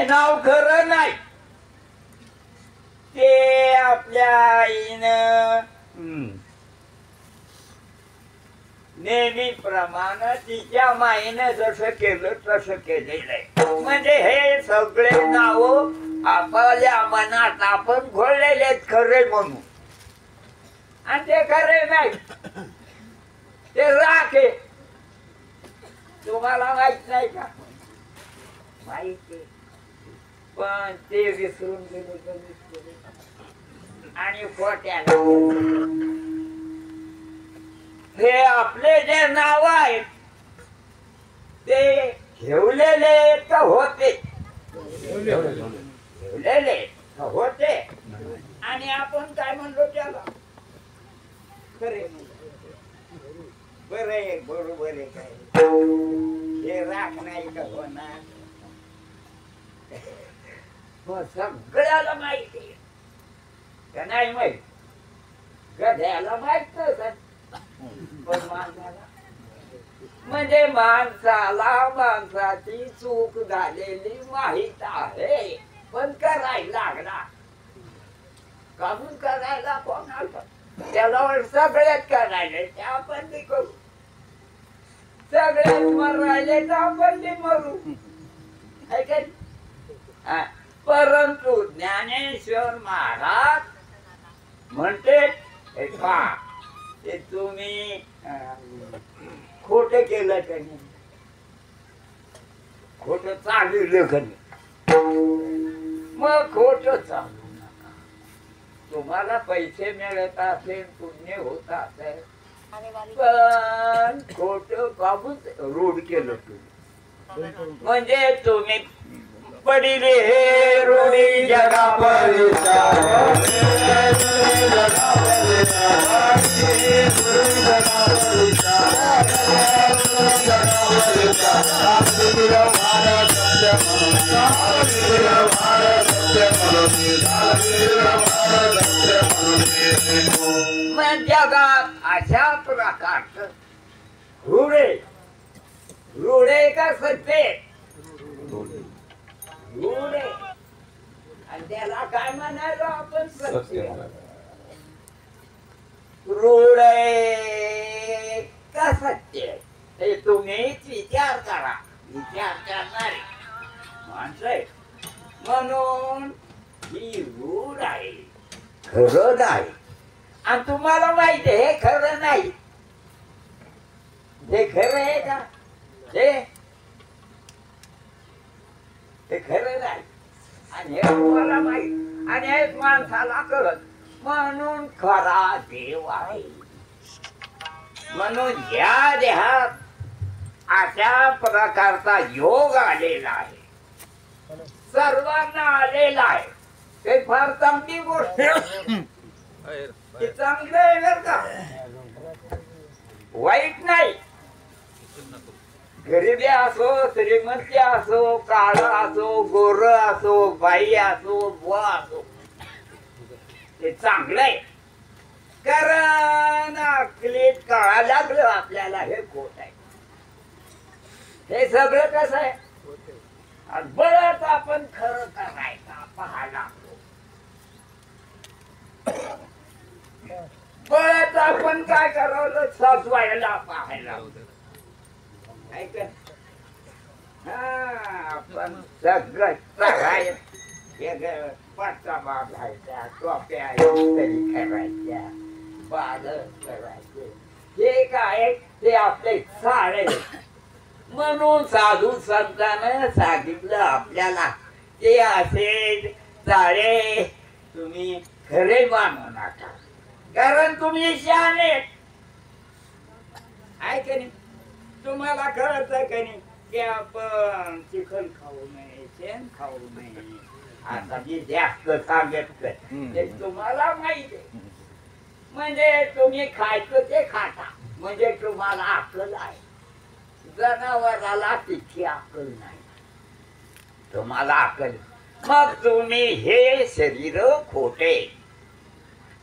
नाव खरं नाही ते आपल्या आईनं नेहमीप्रमाणे तिच्या माईनं जसं केलं तसं केलेलं आहे. म्हणजे हे सगळे नाव आपल्या मनात आपण घोळलेले खरे म्हणून आणि ते खरे नाही ते राखे. तुम्हाला माहित नाही का? माहिती पण ते विसरून गेले आणि खोट्याला हे आपले जे नाव आहेत ते ठेवलेले का होते? ठेवलेले होते आणि आपण काय म्हणलो त्याला खरे बरे बरोबर आहे. काय हे राख नाही का होणार? सगळ्याला माहिती का नाही माहित? गध्याला माहित नसत पण माणसाला म्हणजे माणसाला माणसाची चूक झालेली माहित आहे पण करायला लागला कामून करायला कोण आलं? त्याला सगळ्यात करायला ते आपण बी करू. सगळ्यात मरायले तर आपण बी मरू. परंतु ज्ञानेश्वर महाराज म्हणते ते तुम्ही खोट केलं का नाही? खोट चालू का नाही? मग खोट चालू नका. तुम्हाला पैसे मिळत असेल पुण्य होत असेल पण खोट काबून रूढ केलं तुम्ही म्हणजे तुम्ही पडिले हे रूढी जगा जगात अशा प्रकारचं रूढे रूढे का सत्य रूढे आणि त्याला काय म्हणायला आपण सत्य रूढ का सत्य हे तुम्हीच विचार करा. विचार करणारे माणसं आहे म्हणून ही रूढ आहे खरं नाही. आणि तुम्हाला माहिती आहे हे खरं नाही. हे खरं आहे का? हे खरं नाही आणि हे तुम्हाला माहित आणि हे माणसाला कळत म्हणून खरा देव आहे. म्हणून या देहात अशा प्रकारचा योग आलेला आहे. सर्वांना आलेला आहे. ते फार चांगली गोष्ट ते चांगलं आहे बरं का? वाईट नाही. गरिबी असो श्रीमंती असो काळ असो गोर असो बाई असो बुवा असो ते चांगलं आहे. कारण अकलीत कळायला लागलं आपल्याला हे खोट आहे. हे सगळं कसं आहे बळच आपण खरं करायचा पाहायला बळच आपण काय करावं सजवायला पाहायला आपण सगळं पट्टा बांधायचा टोप्या तरी करायच्या बाल करायचे हे काय ते आपले सारे म्हणून साधू संतांना सांगितलं आपल्याला ते असे सारे तुम्ही खरे मानू नका कारण तुम्ही शहाणे आहे का नाही. तुम्हाला कळत का नाही की आपण चिकन खाऊ नये शेण खाऊ नये. आता मी जास्त सांगत ते तुम्हाला माहिती आहे. म्हणजे तुम्ही खायचं ते खाता म्हणजे तुम्हाला अक्कल आहे. जनावराला तिची अक्कल नाही तुम्हाला अक्कल. मग तुम्ही हे शरीर खोटे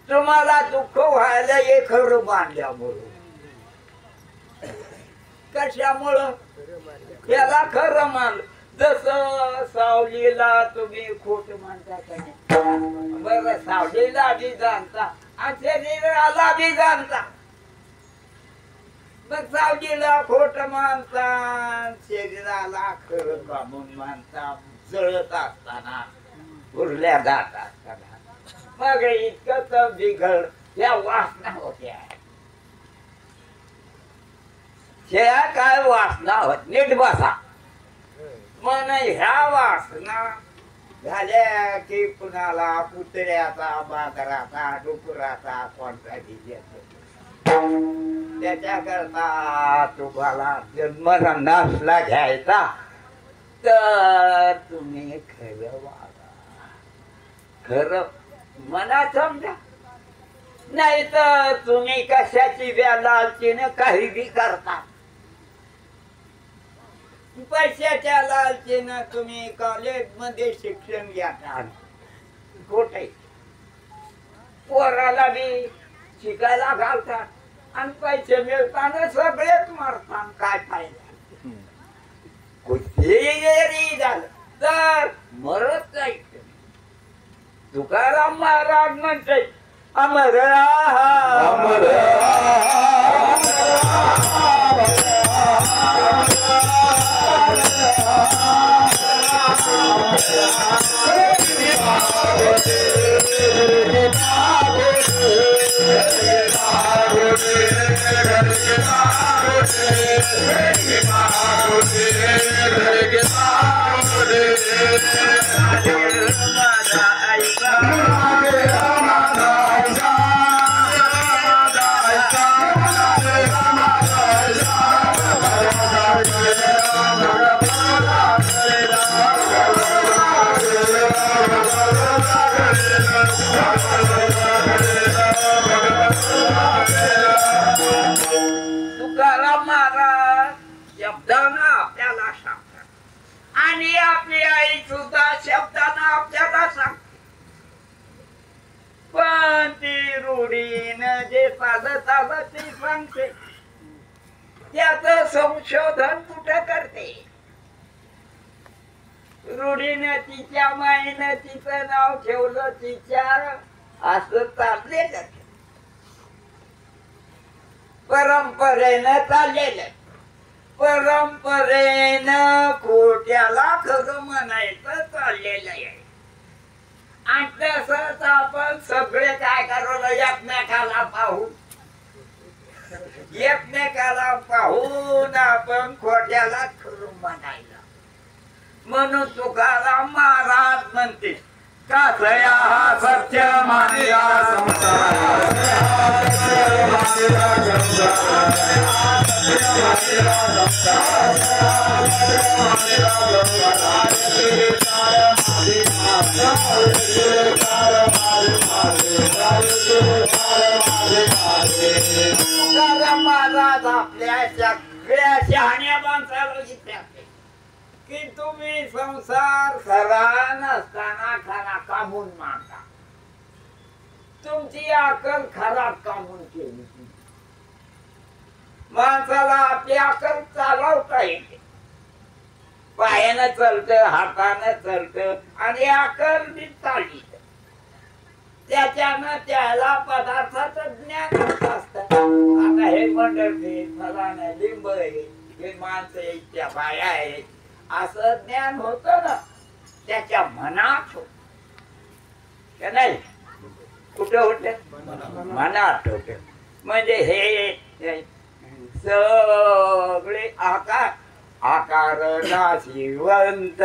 तुम्हाला दुःख व्हायला हे खरं मानल्यामुळं कशामुळं त्याला खरं मान तस सावलीला तुम्ही खोट म्हणता का नाही? बरं सावलीला बी जाणता आणि शरीराला बी जाणता. मग सावलीला खोट मानता शरीराला खरं कामून मानता. जळत असताना उरल्या जात असताना मग इतकं बिघड त्या वासना होत्या. त्या काय वासना होत नीट बसा. मन ह्या वासना झाल्या की कुणाला कुत्र्याचा बाजाराचा डुकराचा कोणता त्याच्याकरता तुम्हाला जन्म नसला घ्यायचा तर तुम्ही खरं वागा. खरं मनात समजा. नाही तर तुम्ही कशाची लालचीने काही बी करता. पैशाच्या लालचीनं तुम्ही कॉलेजमध्ये शिक्षण घेता. खोटे पोराला बी शिकायला घालतात आणि पैसे मिळताना सगळेच मारतात. काय फायदा? कुठेही झालं तर मरत नाही. तुकाराम महाराज म्हणते अमर अमर तुकाराम महाराज शब्दानं आपल्याला सांगतात आणि आपली आई सुद्धा शब्दानं आपल्याला सांगते. पण ती रूढीनं जे साधत आलं ती सांगते त्याचं संशोधन कुठं करते. रूढीनं तिच्या माईनं तिचं नाव ठेवलं तिच्या असं चाललेलं. परंपरेनं चाललेलं. परंपरेनं खोट्याला खरं म्हणायचं चाललेलं आहे. आणि तसंच आपण सगळे काय करवलं एकमेकाला पाहून आपण खोट्याला खरं म्हणायला. म्हणून तुकाराम महाराज म्हणते कासया हा सत्य मानिला तुकाराम महाराज आपल्या सगळ्या शहाण्या माणसाला विचारते की तुम्ही संसार खरा नसताना खरा कामून मानता. तुमची अक्कल खराब कामून केली. माणसाला आपली अक्कल चालवता येते. पायानं चलतं हातानं चलतं आणि अक्कल बी चालली. त्याच्यानं त्याला पदार्थाचं ज्ञान होत असतं. आता हे मंडळी फलाना लिंब आहे हे माणसं इतक्या बाया आहेत असं ज्ञान होत ना त्याच्या मनात होत का नाही. कुठं होत मनात होत. म्हणजे हे सगळे आकार नाशिवंत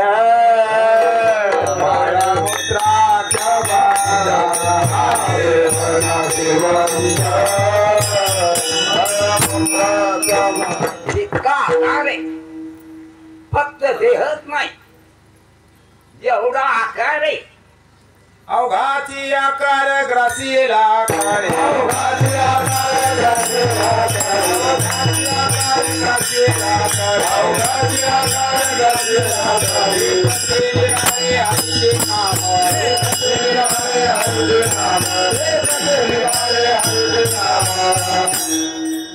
फक्त देहच नाही जेवढा आकार आहे अवघाची आकार ग्रासीला आकार अवघाची आकार ग्रासीला आकार अवघाची आकार ग्रासीला आकार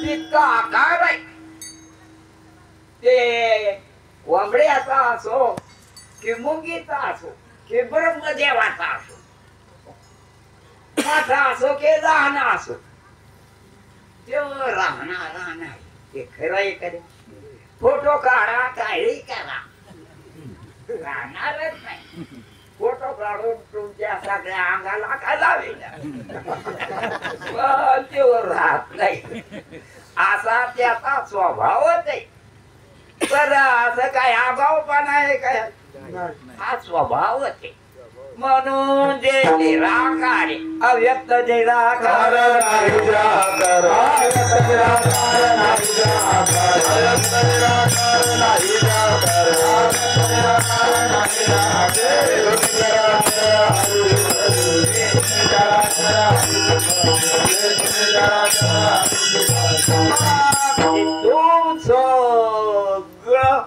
जितका आकार आहे ते कोंबड्याचा असो की मुंगीचा असो की ब्रह्मदेवाचा असो मोठा असो की लहान असो तेव्हा राहणारा नाही ते खरं आहे का फोटो काढा काही करा राहणारच नाही फोटो काढून तुमच्या सगळ्या अंगाला का लावेल तेव्हा राहत नाही असा त्याचा स्वभावच आहे तर असं काय आगाऊपणा आहे काय हा स्वभावच आहे म्हणून जे निराकार अव्यक्त निराकार तू सगळं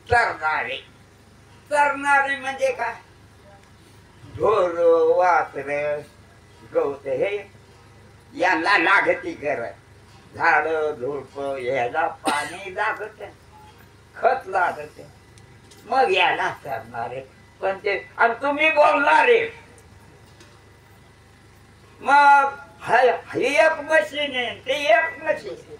तरणारे तरणारे म्हणजे काय ढोर वासर गवत हे यांना लागती गरज झाड झुडप याला पाणी लागत खत लागत मग याला तरणारे पण ते आणि तुम्ही बोलणारे मग ही एक मशीन आहे ते एक मशीन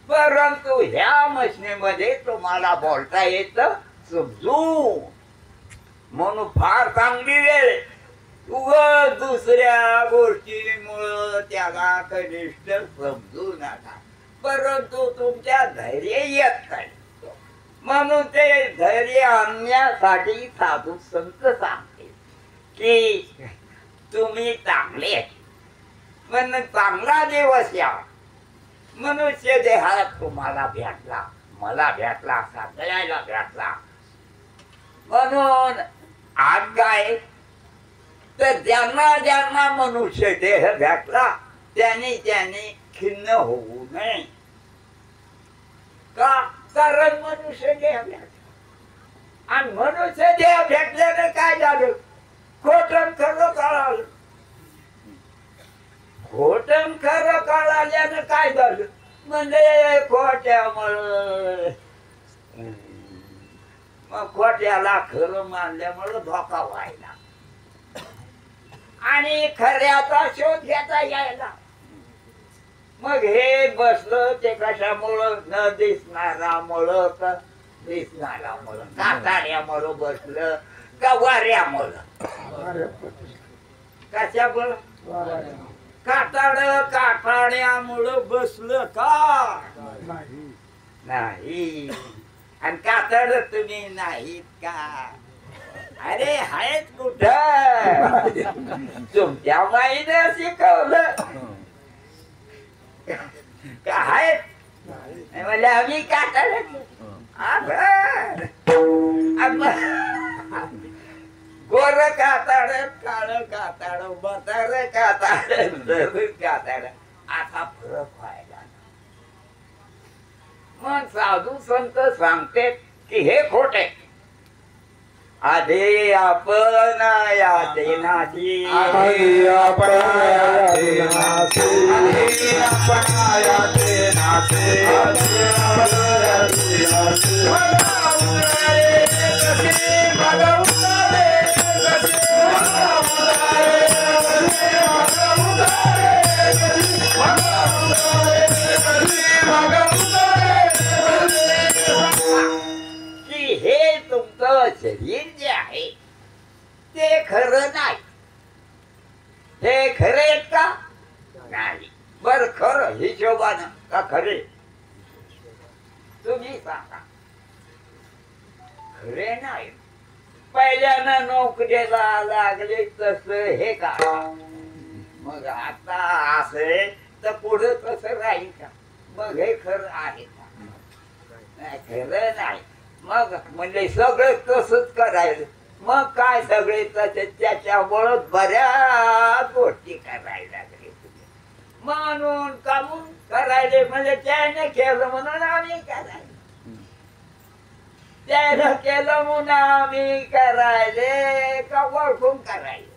परंतु ह्या मशीनीमध्ये तुम्हाला बोलता येत समजू म्हणून फार चांगली वेळ दुसऱ्या गोष्टीमुळं त्याला कनिष्ठ समजू नका परंतु तुमच्या धैर्य येत नाही म्हणून ते धैर्य आणण्यासाठी साधू संत सांगते की तुम्ही चांगले म्हणून चांगला दिवस या मनुष्य देहात तुम्हाला भेटला मला भेटला सगळ्याला भेटला म्हणून आज काय तर ज्यांना ज्यांना मनुष्य देह भेटला त्यांनी खिन्न होऊ नये का कारण मनुष्य देह भेटला आणि मनुष्य देह भेटल्याने काय झालं खोटं खरं कळालं खोटं खरं कळाल्यानं काय झालं म्हणजे खोट्यामुळं मग खोट्याला खरं मानल्यामुळं धोका व्हायला आणि खऱ्याचा शोध घेता यायला मग हे बसलं ते कशामुळं न दिसणारामुळं का दिसणारामुळं काताड्यामुळं बसलं का वाऱ्यामुळं कशामुळं काटाड्यामुळं बसलं का नाही आणि कातड तुम्ही नाहीत का अरे आहेत कुठं तुमच्या माईने शिकवलं का आहेत म्हणजे आम्ही कातड गोर काताड काळ काताड बतर काताड काताड असा फरक व्हायला मग साधू संत सांगते की हे खोटे आधी आपण या देनाची की हे तुमचं शरीर जे आहे ते खरं नाही हे खरे आहेत का नाही बर खरं हिशोबानं का खरे तुम्ही सांगा खरे नाही पहिल्यानं नोकरीला लागले तस हे का मग आता असे तर पुढे तसं राहील का मग हे खरं आहे का नाही खरं नाही मग म्हणजे सगळे तसंच करायचं मग काय सगळे तसे त्याच्यामुळं बऱ्याच गोष्टी करायला लागले म्हणून कामून करायले म्हणजे त्याने केलं म्हणून आम्ही करायला त्यानं केलं म्हणून आम्ही करायले का ओळखून करायले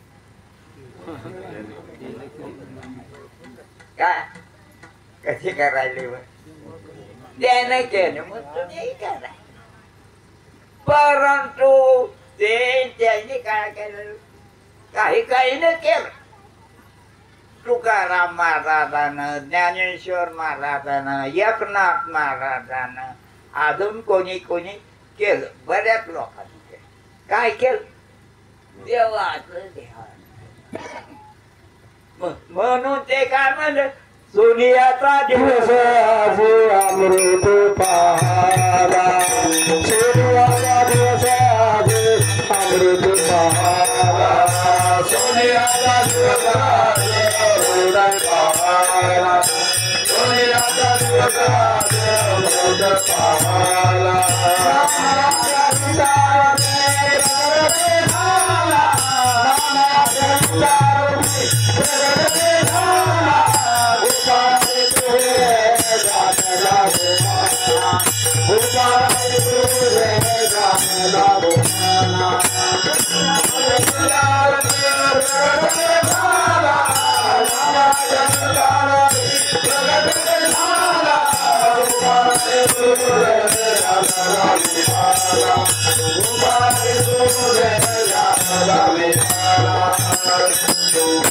काय कशी करायले त्यानं केलं मग तुम्ही करा परंतु ते त्यांनी काय केलं काही न केलं. तुकाराम महाराजानं, ज्ञानेश्वर महाराजानं, एकनाथ महाराजानं, अजून कोणी केलं. बऱ्याच लोकांनी केलं. काय केलं? देवाचं ध्यान. म्हणून ते काय म्हणलं, सोनियाचा दिवस आज अमृत पाला, सोनियाचा दिवस आज अमृत पाला, सोनियाचा दिवस आज अमृत पाला, सोनियाचा दिवस आज अमृत पाला.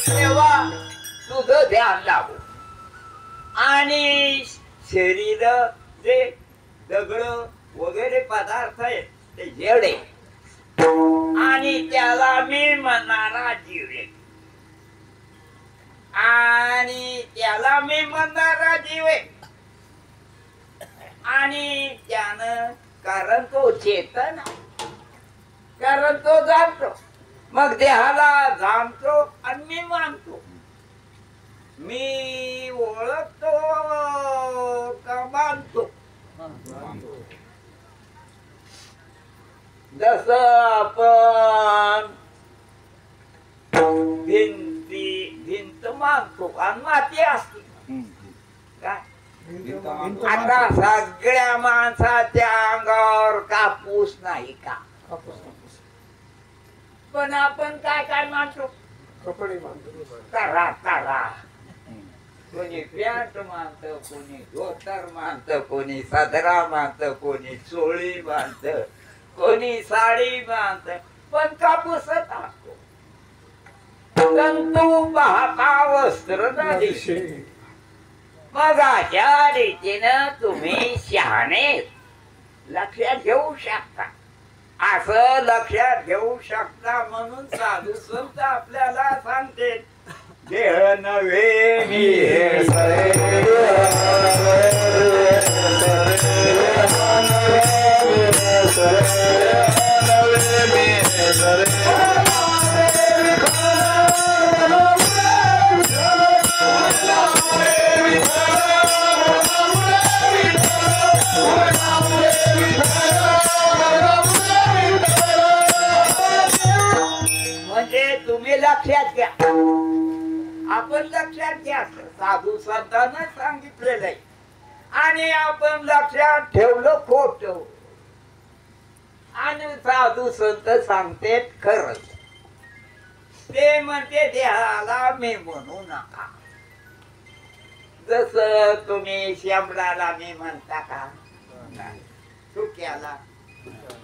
तेव्हा तुझं ध्यान लागू आणि शरीर जे दगड वगैरे पदार्थ आहेत ते जेवढे आणि त्याला मी म्हणणारा जीव आहे आणि त्याला मी म्हणणारा जीव आहे आणि त्यानं कारण तो चेतन कारण तो जाणतो मग देहाला जाणतो आणि मी मानतो मी ओळखतो का मानतो जस आपण भिंत मानतो आणि माती असते काय आता सगळ्या माणसाच्या अंगावर कापूस नाही का पण आपण काय मानतो कपडे बांधतो तारा कोणी पॅन्ट मानत कोणी धोतर मानत कोणी सदरा मानत कोणी चोळी मानत कोणी साडी मानत पण कापूस असतो तंतू पाहता वस्त्र नाही मग अशा रीतीनं तुम्ही शहाणे लक्षात घेऊ शकता असं लक्षात घेऊ शकता म्हणून साधू संत आपल्याला सांगते देह नव्हे मी हे म्हणजे तुम्ही लक्षात घ्या आपण लक्षात घ्या साधू संतांना सांगितलेलं आहे आणि आपण लक्षात ठेवलं खोट आणि साधू संत सांगते खरंच ते म्हणते देहाला मी म्हणू नका जस तुम्ही शेंबडाला मी म्हणता का सुक्याला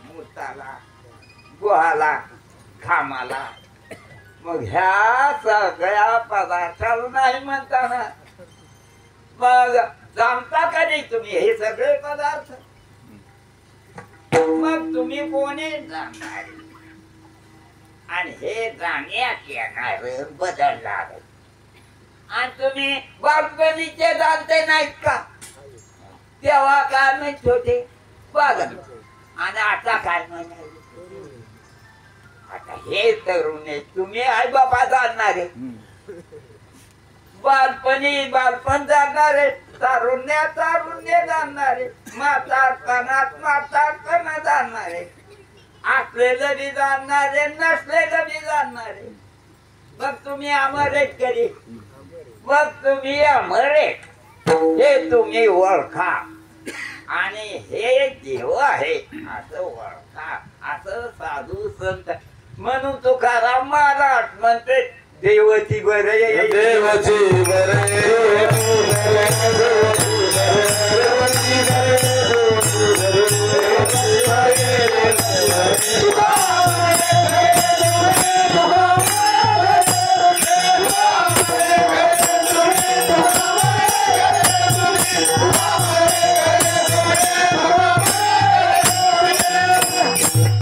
मुताला गुहाला खामाला मग ह्या सगळ्या पदार्थाला नाही म्हणताना मग जाणता का नाही तुम्ही हे सगळे पदार्थ मग तुम्ही कोणी जाणणार आणि हे जाण्यात येणार बदलणार आणि तुम्ही बालपणीचे जाणते नाहीत का तेव्हा काय म्हणत होते बालक आणि आता काय म्हणाले आता हे तरुण आहे तुम्ही आई बाबा जाणणारे बालपण जाणणारे तारुण्य जाणणारे म्हातारपणा जाणणारे असलेलं बी जाणणारे नसलेलं बी जाणणारे मग तुम्ही अमर आहेत कधी मग तुम्ही अमर आहेत हे तुम्ही ओळखा आणि हे देव आहे असं ओळखा असं साधू संत म्हणून तुकाराम महाराज म्हणते देवाची बरे देवाची बरे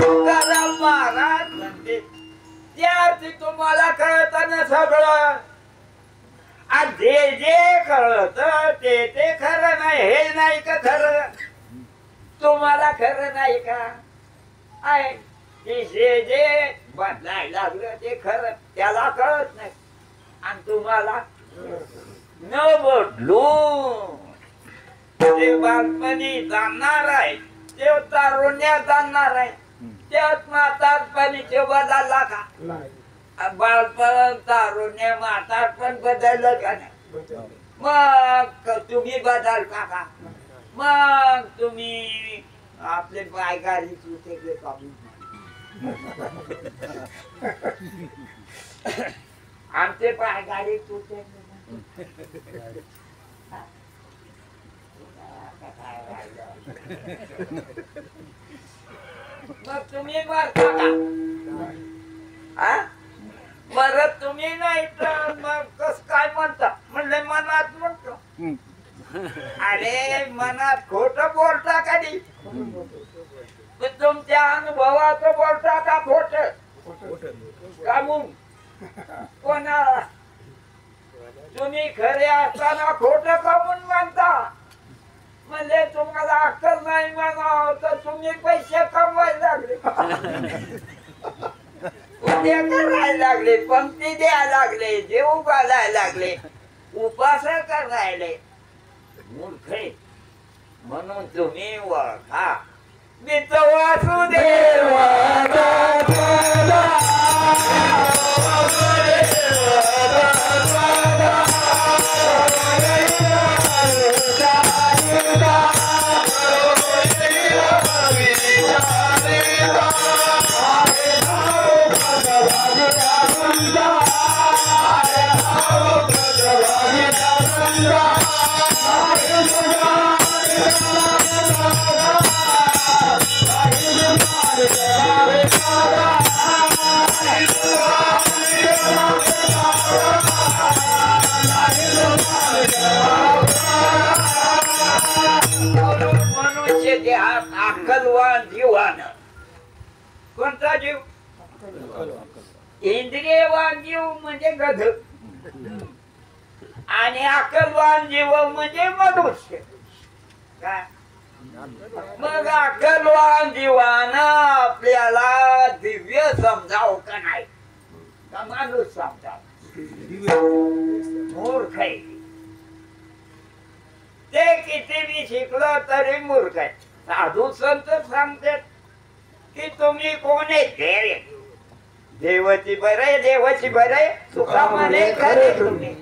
तुकाराम महाराज म्हणते त्याची तुम्हाला कळत ना सगळं आज जे जे कळत ते ते खरं नाही हे नाही का खरं तुम्हाला खरं नाही का आहे ते जे जे बदलायला लागलं ते खरं त्याला कळत नाही आणि तुम्हाला न बदलू ते बालपणी जाणणार आहे ते तारुण्यात जाणणार आहे त्यात म्हातारपणीचे बदलला का बालपण तारुण्य म्हातारपण बदललं का नाही मग तुम्ही बदलता का मग तुम्ही आपले पायगारी चुटे काढून आमचे पायगारी चुटे मग तुम्ही मरता का मरत तुम्ही नाही तर मग कस काय म्हणता म्हणले मनात म्हणतो अरे मनात खोट बोलता कधी तुमच्या अनुभवाचं बोलता का खोट का मग कोणाला तुम्ही खरे असताना खोट कमून म्हणता म्हणजे तुम्हाला अक्कल नाही म्हणावं तर तुम्ही पैसे कमवायला लागले उद्या करायला लागले पंक्ती द्यायला लागले जेव घालायला लागले उपास करायले मूर्ख म्हणून तुम्ही ओळखा मित्र वासुदेव मनुष्य देहात अक्कलवान जीवान कोणता जीव इंद्रियवान जीव म्हणजे गध आणि अक्कलवान जीव म्हणजे मनुष्य काय मग अक्कलवान जीवान आपल्याला दिव्य समजाव का नाही का माणूस समजाव मूर्ख आहे ते किती बी शिकलं तरी मूर्ख आहे साधू संत सांगतात की तुम्ही कोण आहे देवाची बरे देवाची बरे तुका म्हणे खरे तुम्ही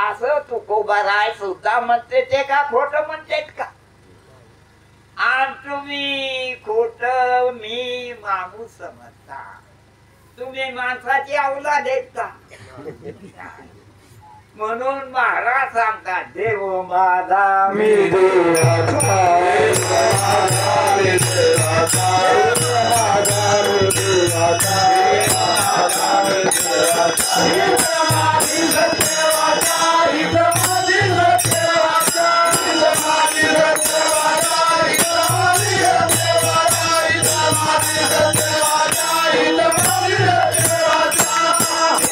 असं तुकोबा राय सुद्धा म्हणते ते का खोट म्हणतात का आणि तुम्ही खोट मी माणूस समजता तुम्ही माणसाची अवलाद आहेत का म्हणून महाराज सांगतात देव माझा मी देवाचा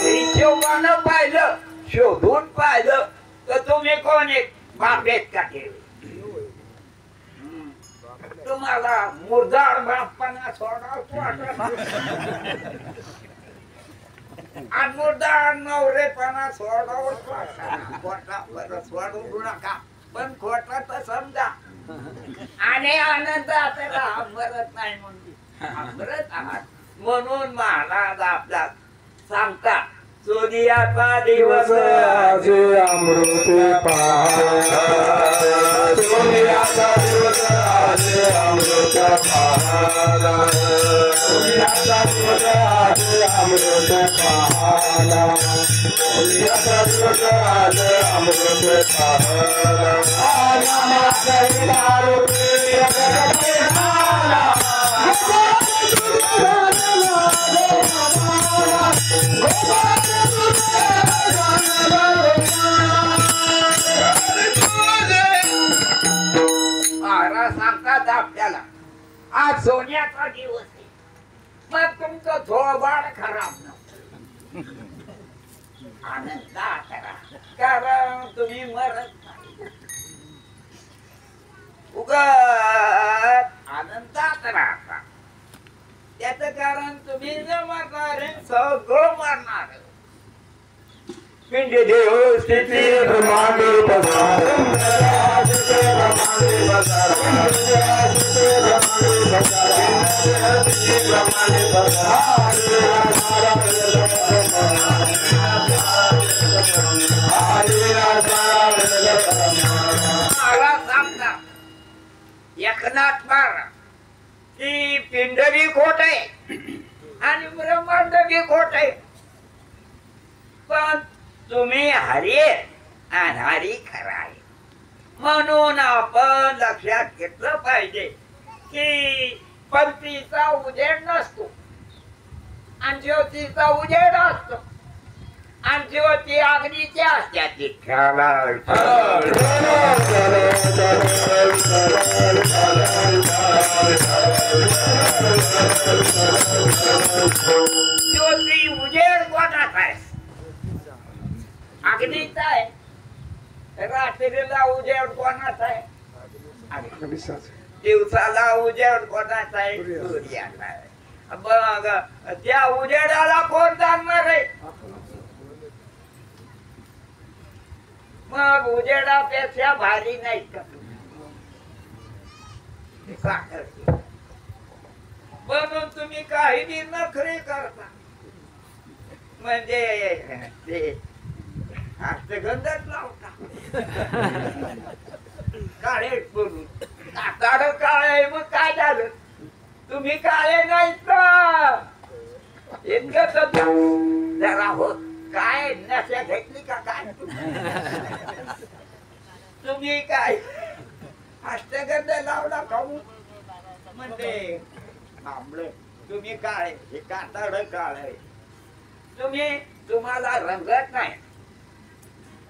हिशोबानं पाहिलं शोधून पाहिलं तर तुम्ही कोण एक बापेत का तुम्हाला मुरदार बापपणा सोडावतो आणि मुरदार नवरेपणा सोडावतो खोटा सोडू नका पण खोटा तर समजा आणि आनंद आता मरत नाही मरत आहात म्हणून महाराज आपला सांगतात सोनियाचा दिवस आज अमृत पाहा सोनियाचा दिवस आज अमृत पाहा सोनियाचा दिवस आज अमृत पाहा सोनियाचा दिवस आज अमृत पाहा व्यवस्थित मग तुमचं थोबाड खराब नसतं आनंदात करा कारण तुम्ही मरत नाही उगाच आनंदात राहता त्याच कारण तुम्ही न मरणार सगळं मरणार पिंड देव स्थिती ब्रह्मांड पसार एकनाथ महाराज की पिंड बी खोट आहे आणि ब्रह्मांड बी खोट आहे पण तुम्ही हरी आणि हरी खरा आहे म्हणून आपण लक्षात घेतलं पाहिजे की पंथीचा उजेड नसतो आणि ज्योतीचा उजेड असतो आणि ज्योती अग्नीच्या असत्या ज्योती उजेड कोणाचा आहे अग्नीचा आहे रात्रीला उजेड कोणाचा आहे दिवसाला उजेड कोणाचा आहे सूर्याचा आहे बघ त्या उजेडाला कोण जाणणार आहे मग उजेडापेक्षा भारी नाही का म्हणून तुम्ही काही बी नखरे करता म्हणजे ते हस्तगंधच लावता काळे बोलून काळ काळे मग काय झालं तुम्ही काळे नाहीत का इतकं जरा होत काय नशा घेतली का काय तुम्ही काय हस्तगंध लावला खाऊ म्हणजे थांबलं तुम्ही काळे हे कातड काळे तुम्ही तुम्हाला रंगत नाही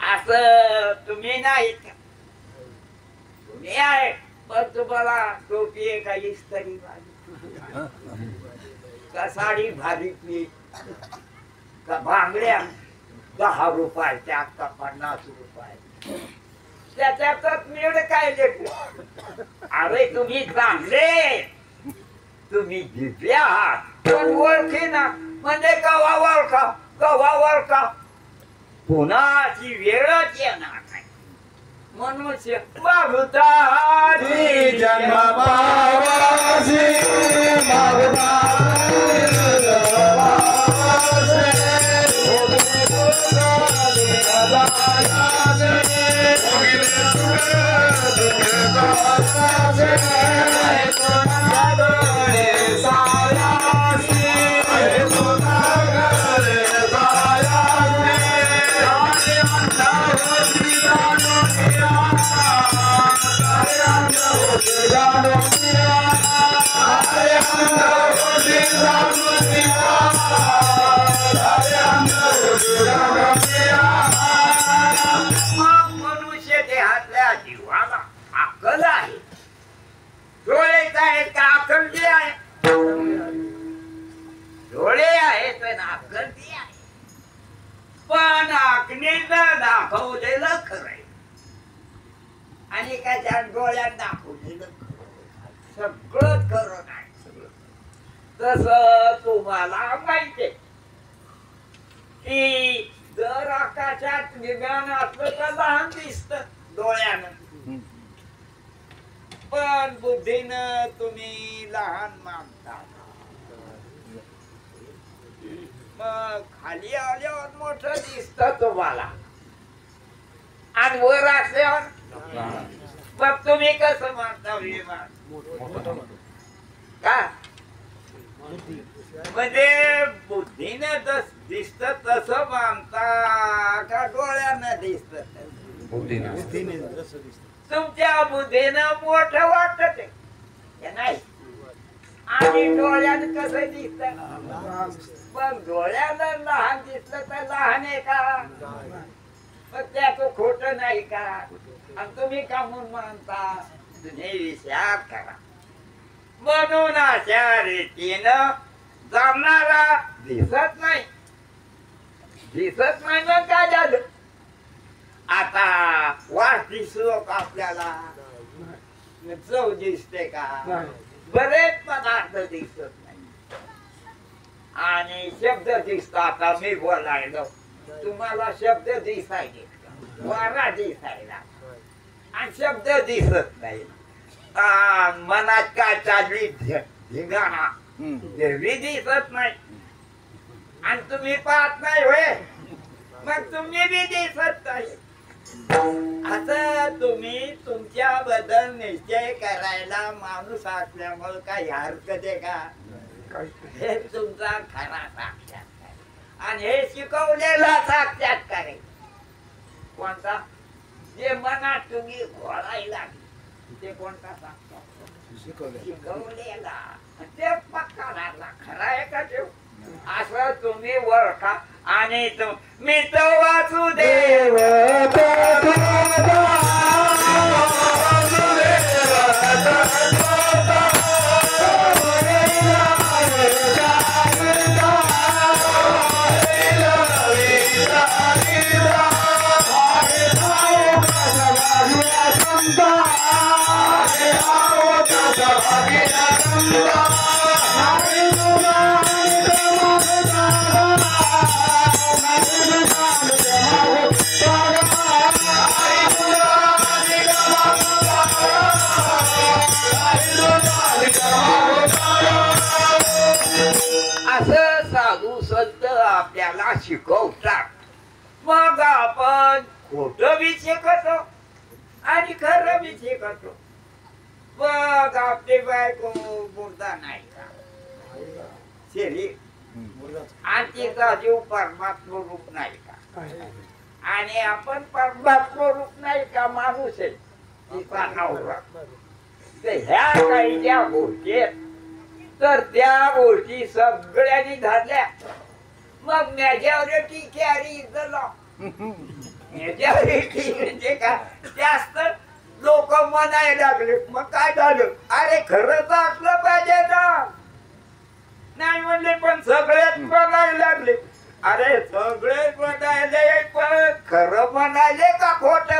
असं तुम्ही नाही तुम्ही आहे पण तुम्हाला टोपी आहे का इस्त्री का साडी भारीतली का बांगड्या 10 रुपयाच्या का 50 रुपये त्याच्यातच मिळ काय लेखू अरे तुम्ही चांगले तुम्ही जिंकले आहात पण ओळखी ना म्हणजे कवा ओळखा पुन्हाची वेळच येणार नाही मनुष्य मागुताची जन्म पावासी मनुष्य देहातल्या जीवाला अक्कल आहे डोळेच आहेत का अक्कल जी आहे डोळे आहेत आणि अक्कल ती आहे पण अग्नीनं दाखवलेलं खरंय आणि त्याच्या डोळ्यात दाखवलेलं सगळं खरं नाही तस तुम्हाला माहिती की जर आकाशात विमान असलं तर लहान दिसत डोळ्यानं पण बुद्धीनं तुम्ही लहान मानता मग खाली आल्यावर मोठं दिसत तुम्हाला आणि वर असल्यावर मग तुम्ही कसं मानता विमान का म्हणजे बुद्धीने दिसत तसं मानता का डोळ्यानं दिसत तुमच्या बुद्धीनं मोठं वाटत नाही आणि डोळ्यानं कसं दिसत पण डोळ्यानं लहान दिसलं तर लहान आहे का मग त्याचं खोट नाही का आणि तुम्ही का म्हणून मानता तुम्ही विचार करा म्हणून अशा रीतीनं जमणारा दिसत नाही. दिसत नाही मग काय झालं? आता वास दिसलो का आपल्याला? चव दिसते का? बरेच पदार्थ दिसत नाही आणि शब्द दिसतो. आता मी बोलायलो, तुम्हाला शब्द दिसायचे, वारा दिसायला आणि शब्द दिसत नाही. मनात काय चालली धिंगाणा देवी दिसत नाही आणि तुम्ही पाहत नाही होय, मग तुम्ही बी दिसत नाही. असं तुम्ही तुमच्याबद्दल निश्चय करायला माणूस असल्यामुळे काही हरकत आहे का? हे तुमचा खरा साक्षात्कार आणि हे शिकवलेला साक्षात्कार आहे. कोणता? जे मनात तुम्ही घोळायला ते कोणता साक्षात्कार? शिकवलेला. ते पक्का लागला खरा आहे का ते? असं तुम्ही ओळखा आणि मी तो वासुदेव असं साधू संत आपल्याला शिकवतात. मग आपण खोटं बी शिकतो आणि खरं बी शिकतो. मग आपली बायको मुर्दा नाही का? शरीर आणि तिचा जीव परमात्मा रूप नाही का? आणि आपण परमात्मा रूप नाही का? माणूस आहे तिचा नवरा. ह्या काही ज्या गोष्टी आहेत तर त्या गोष्टी सगळ्यांनी धरल्या. मग majority carry the law. Majority म्हणजे काय? जास्त लोक म्हणायला लागले. मग काय झालं? अरे खरंच असलं पाहिजे ना. नाही म्हणले पण सगळेच म्हणायला लागले. अरे सगळे म्हणायले पण खरं म्हणायले का खोट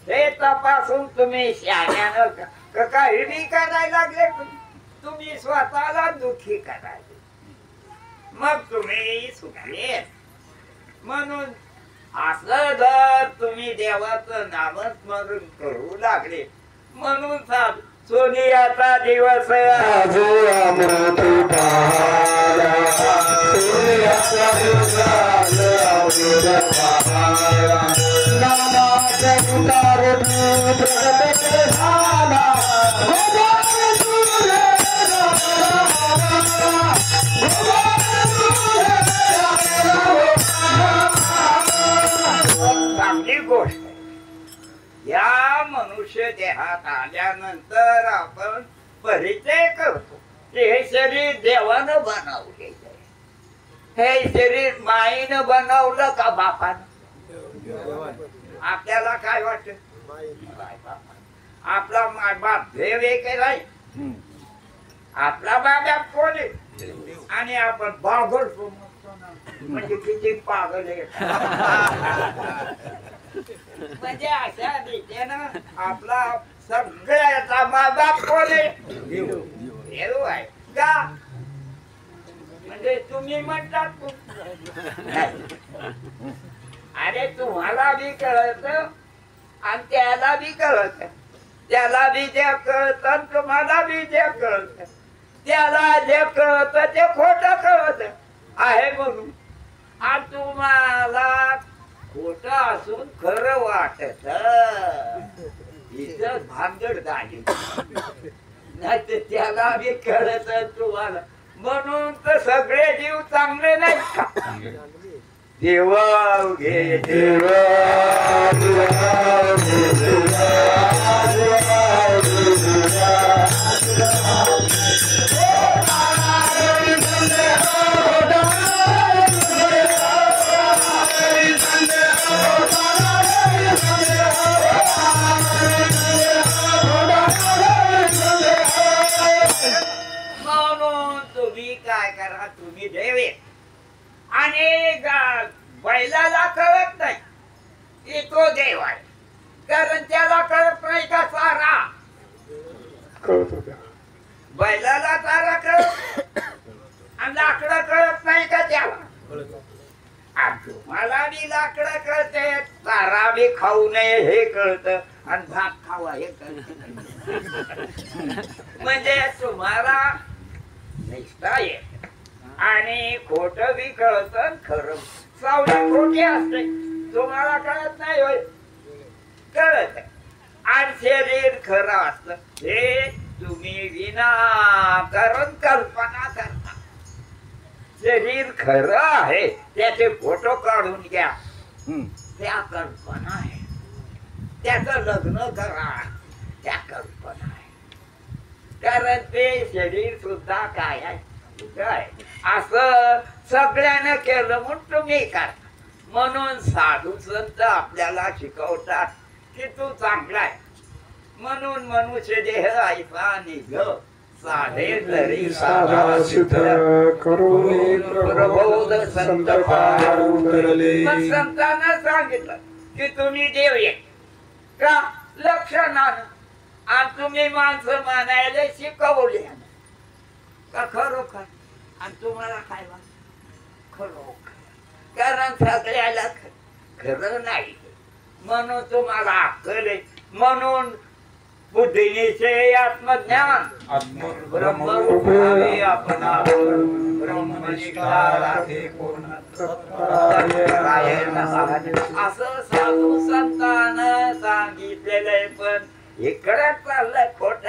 हे तपासून तुम्ही शहाण्यानं काही बी करायला लागले. तुम्ही स्वतःला दुःखी करायचे मग तुम्ही सुखाले. म्हणून असं जर तुम्ही देवाचं नामस्मरण करू लागले म्हणून सोनियाचा दिवस चांगली गोष्ट. या मनुष्य देहात आल्यानंतर आपण परिचय करतो की हे शरीर देवानं बनवले. हे शरीर माईनं बनवलं का बापानं? आपल्याला काय वाटत? आपला माय बाप देव एक नाही. आपला बाप कोण आहे आणि आपण बागल म्हणजे किती पागल आहे. म्हणजे अशा रीतीनं आपला सगळ्याचा माय बाप कोण आहे? देव आहे का? म्हणजे तुम्ही म्हणतात अरे तुम्हाला बी कळत आणि त्याला बी कळत. त्याला बी जे कळत तुम्हाला बी जे कळत. त्याला जे कळत ते खोट कळत आहे म्हणून आणि तुम्हाला खोट असून खरं वाटत. इथं भानगड झाली नाही तर त्याला बी कळत तुम्हाला. म्हणून तर सगळे जीव चांगले नाहीत का? देवा घे देवा काय करा तुम्ही देवे आणि बैलाला कळत नाही की तो देव आहे कारण त्याला कळत नाही का चारा कळत होत्या बैलाला चारा कळत आणि लाकडं कळत नाही का त्याला मला बी लाकडं कळते चारा बी खाऊ नये हे कळत आणि भात खावा हे कळत म्हणजे तुम्हाला निष्ठा आहे आणि खोट बी कळत खरं सावली खोटी असते तुम्हाला कळत नाही होय कळत आणि शरीर खरं असत हे तुम्ही विनाकारण कल्पना करता शरीर खरं आहे त्याचे फोटो काढून घ्या त्या कल्पना आहे त्याचं लग्न करा त्या कल्पना आहे कारण ते शरीर सुद्धा काय आहे असं सगळ्यानं केलं म्हणून तुम्ही करा म्हणून साधू संत आपल्याला शिकवतात की तू चांगला आहे म्हणून मनुष्य देह ऐसा निघ साधे तरी साधा सिद्ध करून प्रबोध संत पार उतरले. मग संतांना सांगितलं की तुम्ही देव आहे का लक्षणानं आणि तुम्ही माणसं मानायला शिकवले का खरोखर आणि तुम्हाला काय खरोखर कारण सगळ्याला खरं नाही म्हणून तुम्हाला अक्कल आहे म्हणून बुद्धीनिचे आत्मज्ञान ब्रह्मरूपी आपणा असं साधू संतानं सांगितलेलं पण इकडे चाललंय खोट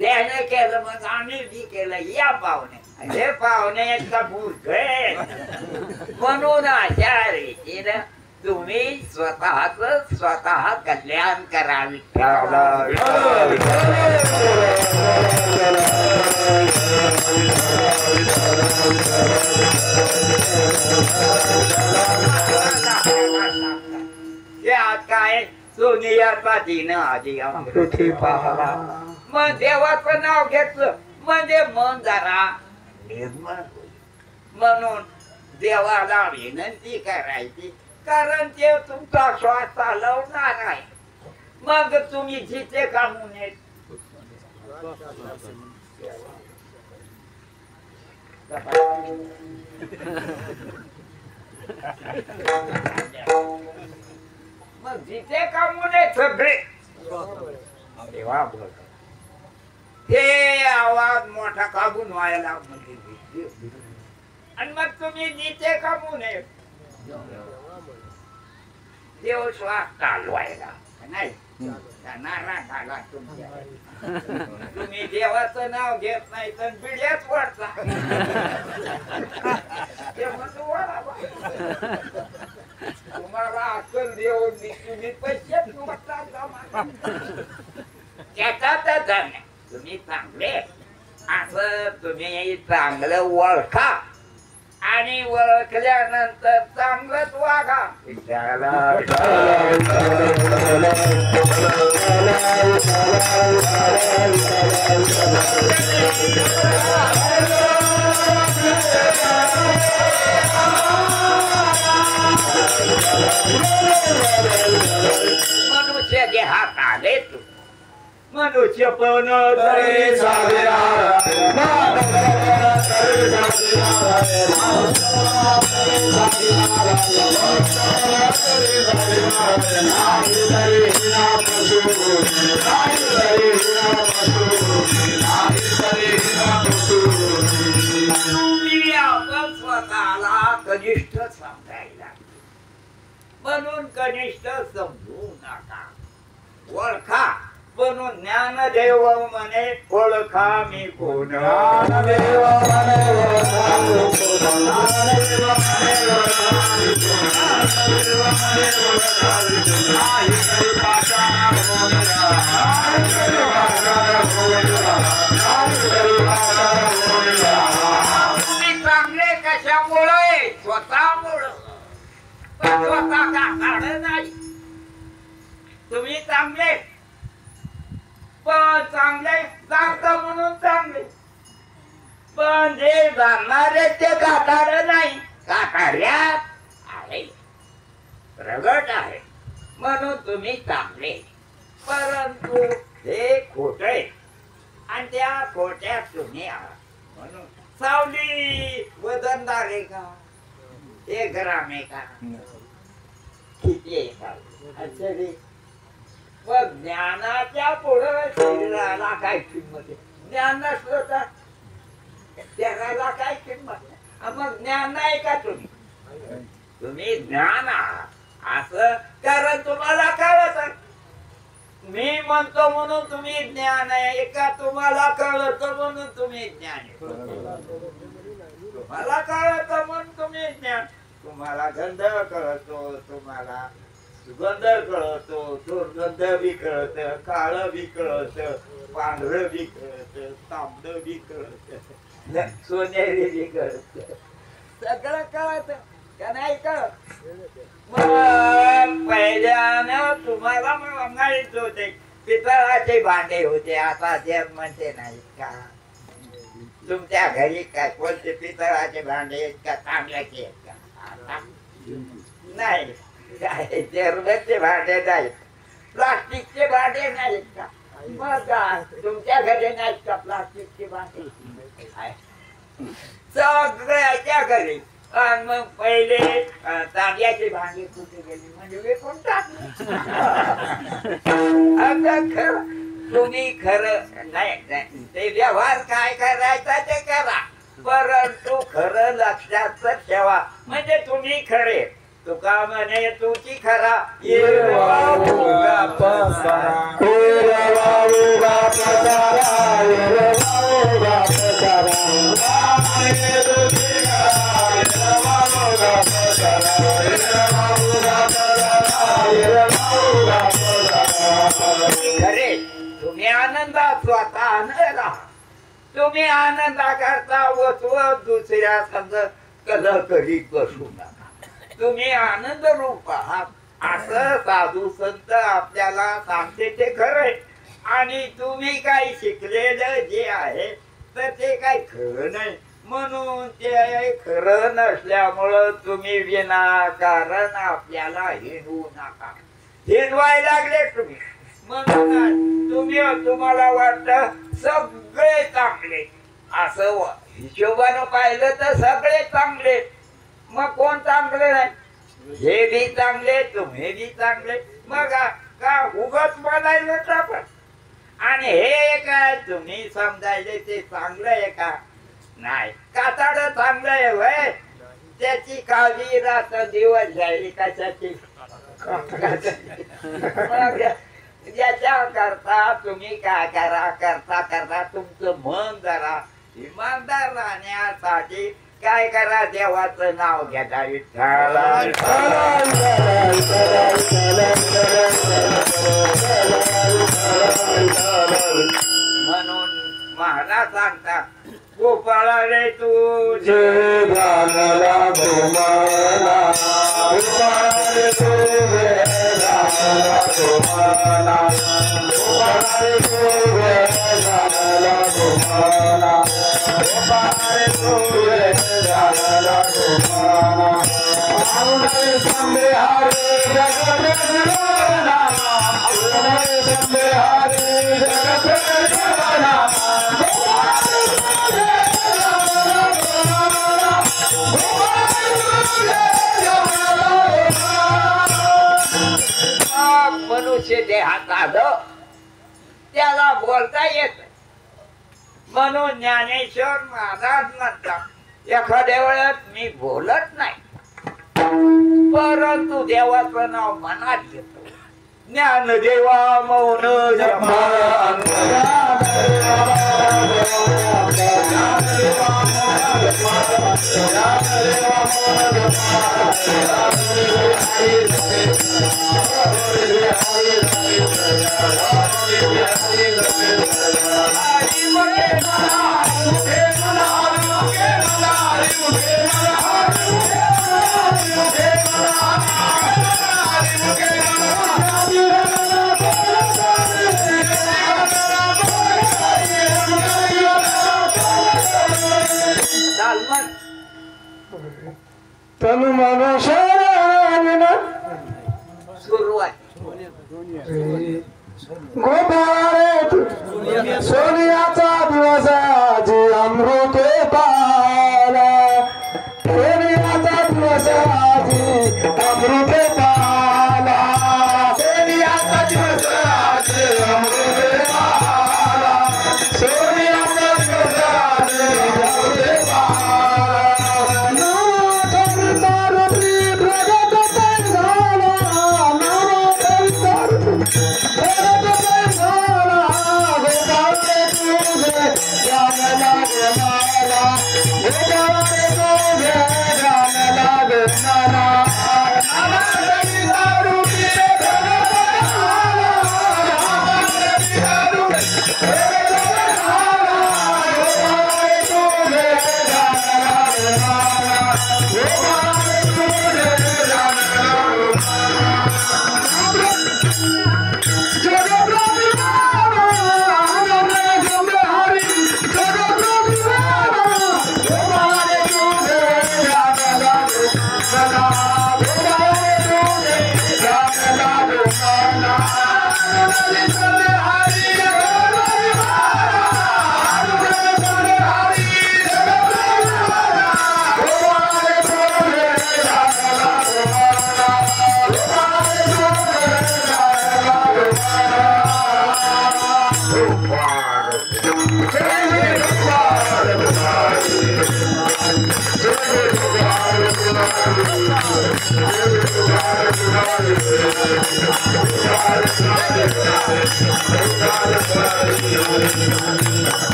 त्याने केलं मग आम्ही बी केलं या पाहुणे हे पाहुणे एकदा मूर्ख म्हणून अशा रीतीनं तुम्ही स्वतः कल्याण करावी काय सोनियाचा दिन आधी पृथ्वी पाहला मग देवाचं नाव घेतलं म्हणजे मन जरा निर्मळ होईल म्हणून देवाला विनंती करायची कारण ते तुमचा श्वास चालवणार आहे मग तुम्ही जिथे कामून मग जिथे कामून सगळे देवा बोल हे आवाज मोठा काबून व्हायला म्हणजे आणि मग तुम्ही जिथे कामून देव श्वास चालवायला नाही नारा झाला तुमच्या तुम्ही देवाचं नाव घेत नाही तर बिड्याच वाढता तुम्हाला अक्कल देऊन तुम्ही पैसेच त्याच्यातच नाही तुम्ही चांगले असं तुम्ही चांगलं ओळखा आणि ओळखल्यानंतर चांगलंच वागा मनुष्य देहात आले तू मनुष्य पण तरी साधेरा आपण स्वतःला कनिष्ठ समजायला म्हणून कनिष्ठ समजू नका ओळखा म्हणून ज्ञानदेव म्हणे ओळखा मी कोण ज्ञानदेव म्हणे तुम्ही चांगले कशामुळे स्वतःमुळं स्वतः का काढ नाही तुम्ही चांगले पण चांगले सांगता म्हणून चांगले पण जे जाणणारे ते काटाळ नाही, काटाळ्यात आहे, प्रगट आहे. म्हणून तुम्ही चांगले, परंतु हे खोट आहे आणि त्या खोट्यात तुम्ही आहात. म्हणून सावली वजनदार आहे का, 1 ग्राम आहे का, किती आहे का? मग ज्ञानाच्या पुढं शरीराला काय किंमत आहे? ज्ञान नसलं तर त्याला काय किंमत नाही. मग ज्ञान नाही का तुम्ही? तुम्ही ज्ञान आहात असं कारण तुम्हाला कळत. मी म्हणतो म्हणून तुम्ही ज्ञान आहे का? तुम्हाला कळत म्हणून तुम्ही ज्ञान आहे. तुम्हाला कळत म्हणून तुम्ही ज्ञान. तुम्हाला गंध कळतो, तुम्हाला सुगंध कळतो, दुर्गंध बी कळत, काळ बी कळत, पांढरं बी कळत, तांबड बी कळत, सोनेरी बी कळत, सगळं कळत का नाही कळत? मग पहिल्यानं तुम्हाला माहित होते पितळाचे भांडे होते, आता ते म्हणते नाही का? तुमच्या घरी काय कोणते पितळाचे भांडे आहेत का, तांब्याचे आहेत का? आता नाही. काय ते रुपयाचे भांडे नाही, प्लास्टिकचे भांडे नाहीत का? मग तुमच्या घरी नाहीत का प्लास्टिकचे भांडे? सगळ्याच्या घरी. आणि मग पहिले तांब्याचे भांडे कुठे गेले म्हणजे विकून टाकले. आता खरं तुम्ही खरं नाही ते व्यवहार काय करायचा ते करा, परंतु खरं लक्षात ठेवा. म्हणजे तुम्ही खरे. तुका म्हणे तुची खरा खरे. तुम्ही आनंदात स्वतः आनंद राहा. तुम्ही आनंदा करता वसवत दुसऱ्या संग कल करीत बसू नका. तुम्ही आनंद रूप आहात असं साधू संत आपल्याला सांगते ते खरंय. आणि तुम्ही काही शिकलेलं जे आहे तर ते काही खरं नाही. म्हणून ते खरं नसल्यामुळं तुम्ही विनाकारण आपल्याला हिंडवू नका. हिंडवायला लागले तुम्ही म्हणून तुम्हाला वाटतं सगळे चांगले. असं हिशोबानं पाहिलं तर सगळे चांगले. मग कोण चांगले नाही? हे बी चांगले, तुम्ही बी चांगले. मग का उगत बोलायला पण आणि हे काय तुम्ही समजायले ते चांगलं आहे का? नाही. कातड चांगलं आहे वय, त्याची काळजी रात दिवस जाईल कशाची? मग याच्या करता तुम्ही काय करा, करता करता तुमचं मन जरा इमानदार राहण्यासाठी काय करा, देवाचं नाव घेता. म्हणून महाराज सांगतात गोपाळा रे तुझे मनुष्य देहात आलं त्याला बोलता येत. म्हणून ज्ञानेश्वर महाराज म्हणतात एखाद्या वेळेस मी बोलत नाही परंतु देवाचं नाव मनात घेतो. ज्ञानदेवा मौन जपा मन तनु मन शरण सुरुवात गोपाळे सोनियाचा दिवस आजी अमृत पाला सोनियाचा दिवस आजी अमृत पाला सोनियाचा दिवस आजी अमृत पाला सोनियाचा दिवस आजी अमृत पाला नाथ अमृतार प्रगट झाला नाथ अमृतार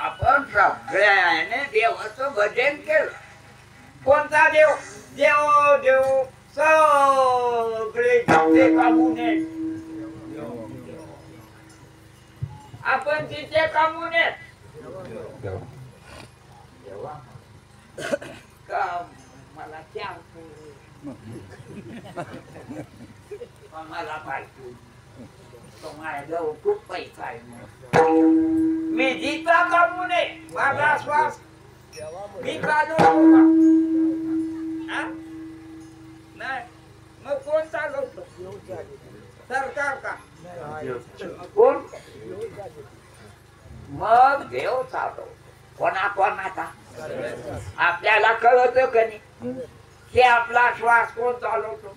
आपण सगळ्याने देवाचं भजन केलं. कोणता देव? देव देव सगळे जिथे कामूने आपण तिथे कामूने का मला मला पाहिजे तो माझ्याजवळ खूप पैसा आहे. मी जिता कामू नये माझा श्वास मी चालू नाही मग कोण चालवतो? सरकार का? कोण? मग देव चालवतो. कोणाचा? आपल्याला कळत का नाही की आपला श्वास कोण चालवतो?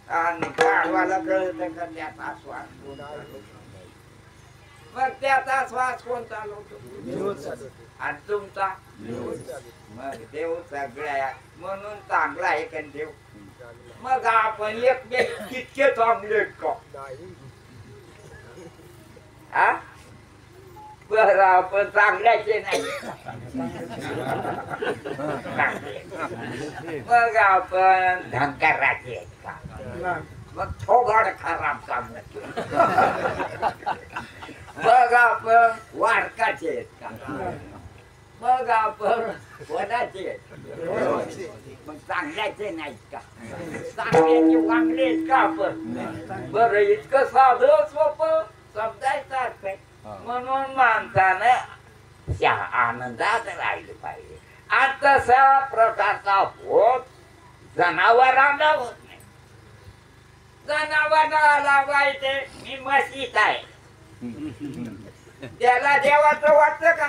आणि गाढवाला कळत का त्याचा श्वास कोण चालवतो? मग त्याचा श्वास कोण चालवतो? आणि तुमचा? मग देव सगळ्या म्हणून चांगला आहे का देव? मग आपण एक कितके चांगले का? हा बरं आपण चांगल्याचे नाही. मग आपण धंकाराचे आहेत का? मग थोगड खराब सांगतो. मग आपण वारकाचे आहेत का? मग आपण वनाचे आहेत. मग चांगल्याचे नाहीत का? चांगल्याचे वांगले आहेत का आपण? बरं इतकं साधं सोपं समजायचं असतंय. म्हणून माणसानं त्या आनंदात राहिलं पाहिजे. आणि तसा प्रकारचा होत जनावरांना होत नाही. जनावराला पाहिजे मी मशीत आहे त्याला देवाचं वाटतं का?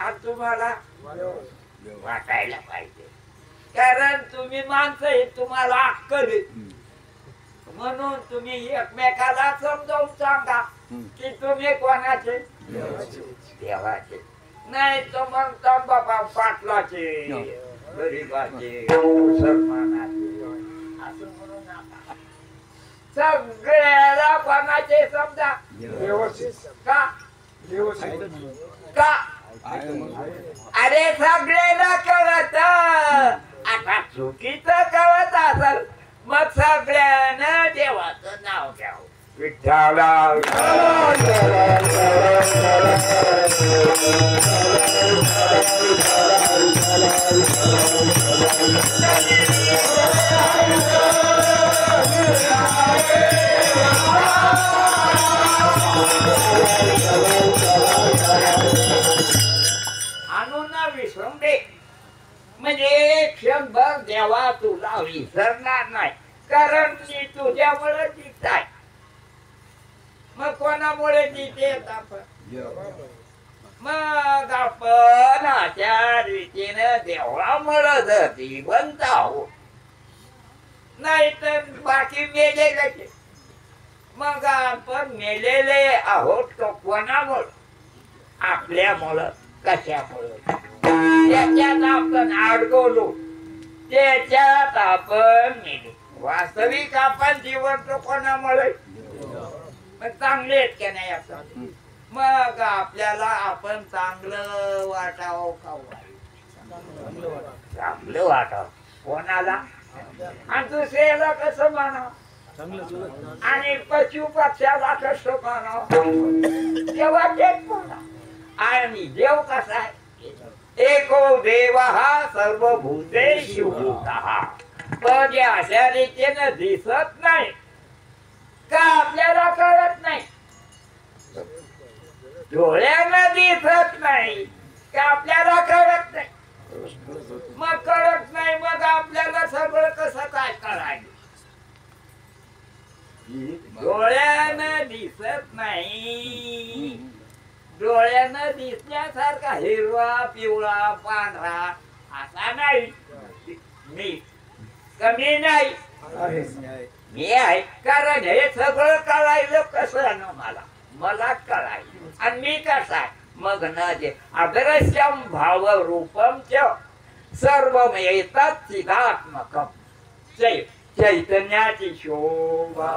आज तुम्हाला वाटायला पाहिजे. कारण तुम्ही माणसं हे तुम्हाला अक्कल आहे. म्हणून तुम्ही एकमेकाला समजावून सांगा की तुम्ही कोणाचे? देवाचे. नाही तर मग बाबा पाटलाचे गरीबाचे मुसलमानाचे असं म्हणू नका. सगळ्याला कोणाचे समजा का? का? अरे सगळ्याला कळत. आता चुकीचं कळत असेल मग सगळ्यांना देवाचं नाव घ्यावं. विठ्ठला Hare आणून ना विसरून दे म्हणजे क्षणभर देवा तुला विसरणार नाही कारण ती तुझ्यामुळे जीत आहे मग कोणामुळे जिथे आपण मग आपण अशा रीतीनं देवामुळे जर जिवंत आहोत नाही तर बाकी मेलेले मग आपण मेलेले आहोत तो कोणामुळे आपल्यामुळं कशामुळं त्याच्यात आपण अडकवलो त्याच्यात आपण मेले वास्तविक आपण जिवंत कोणामुळे मग चांगले आहेत का नाही आपण मग आपल्याला आपण चांगलं वाटावं का चांगलं वाटावं कोणाला आणि दुसऱ्याला कसं म्हणावं आणि पशु पक्षाला कसं म्हणावं तेव्हा तेच म्हणा आणि देव कसा आहे एको देव हा सर्वभूतेषु भूतः पण अशा रीतीने दिसत नाही का आपल्याला कळत नाही डोळ्यानं दिसत नाही का आपल्याला कळत नाही मग कळत नाही मग आपल्याला सगळं कसं काय कळायचं डोळ्यानं दिसत नाही डोळ्यानं दिसण्यासारखा हिरवा पिवळा पांढरा असा नाही मी कमी नाही मी आहे कारण हे सगळं कळायलं कसं ना मला कळायचं आणि मी कसा मग न जे अदृश्यम भाव रूपम च सर्व येतात चिदात्मकम चैतन्याची शोभा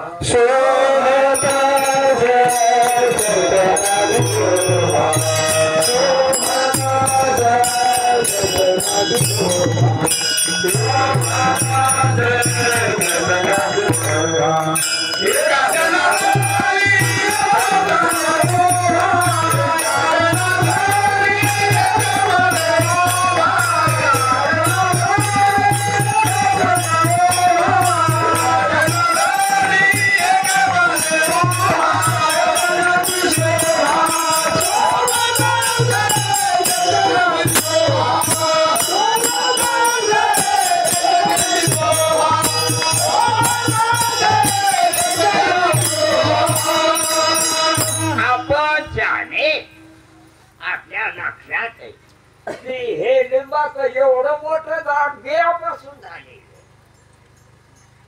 हे लिंबाचं एवढं मोठं झाड गेल्यापासून झाले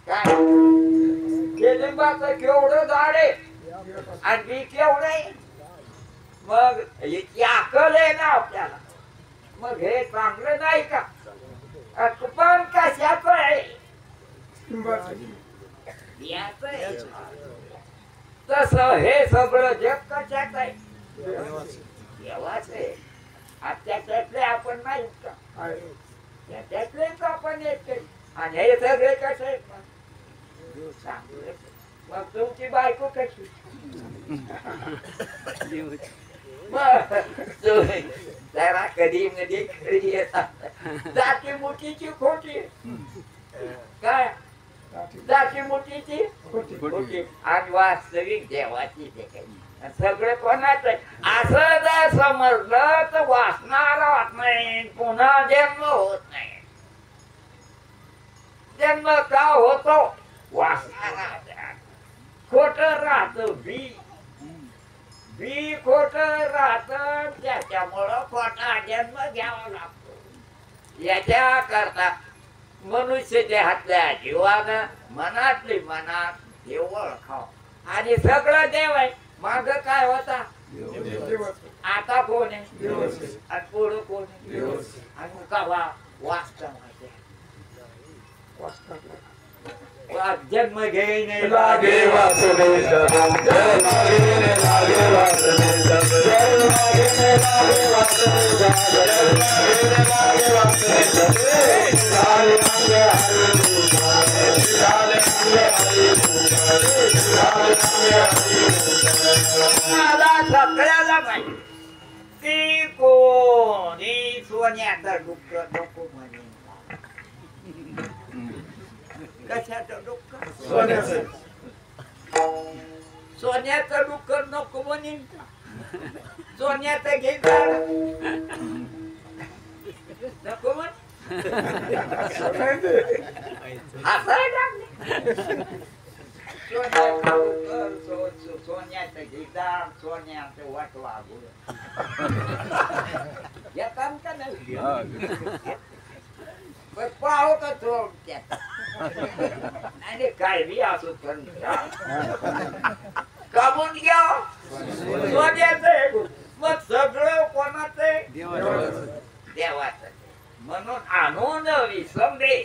काय हे लिंबाचं केवढं झाड आहे आणि बी केवढं आहे मग याची अक्कल आहे ना आपल्याला मग हे चांगलं नाही का पण कशाच आहे तस हे सगळं जग कशाच आहे देवाच आहे त्याच्यातले आपण नाही का त्याच्यातलेच आपण येत आणि हे सगळे कसे आहेत मग तुमची बायको कशी मग जरा कधी मध्ये घरी येतात जाती मुठीची खोटी काय जाती मुठीची खोटी आणि वास्तविक देवाची ते काही सगळं कोणाच असं जर समजलं तर वाचणार होत नाही पुन्हा जन्म होत नाही जन्म का होतो वाचणार खोट राहत बी खोट राहत त्याच्यामुळं खोटा जन्म घ्यावा लागतो याच्या करता मनुष्य देहातल्या जीवानं मनातली मनात देव ओळखाव आणि सगळं देव आहे माग काय होता आता कोण आहे आणि पुढं कोण आहे आणि कवा वास्तव जन्म घेणे लागे वासने सगळ्याला माहिती ती कोणी सोन्याचं दुःख नको म्हणे कशाचं दुःख सोन्याचं डुक्कर नको म्हणीन का? सोन्याचं घे झाड नको म्हण सोन्याचं घेतात सोन्याचं वाटवा येतात का नाही पाहू का थोडक्यात आणि काय बी असो पण कामून घ्या सोन्याचं मग सगळं कोणाचं देवाचं म्हणून आणून विसंबे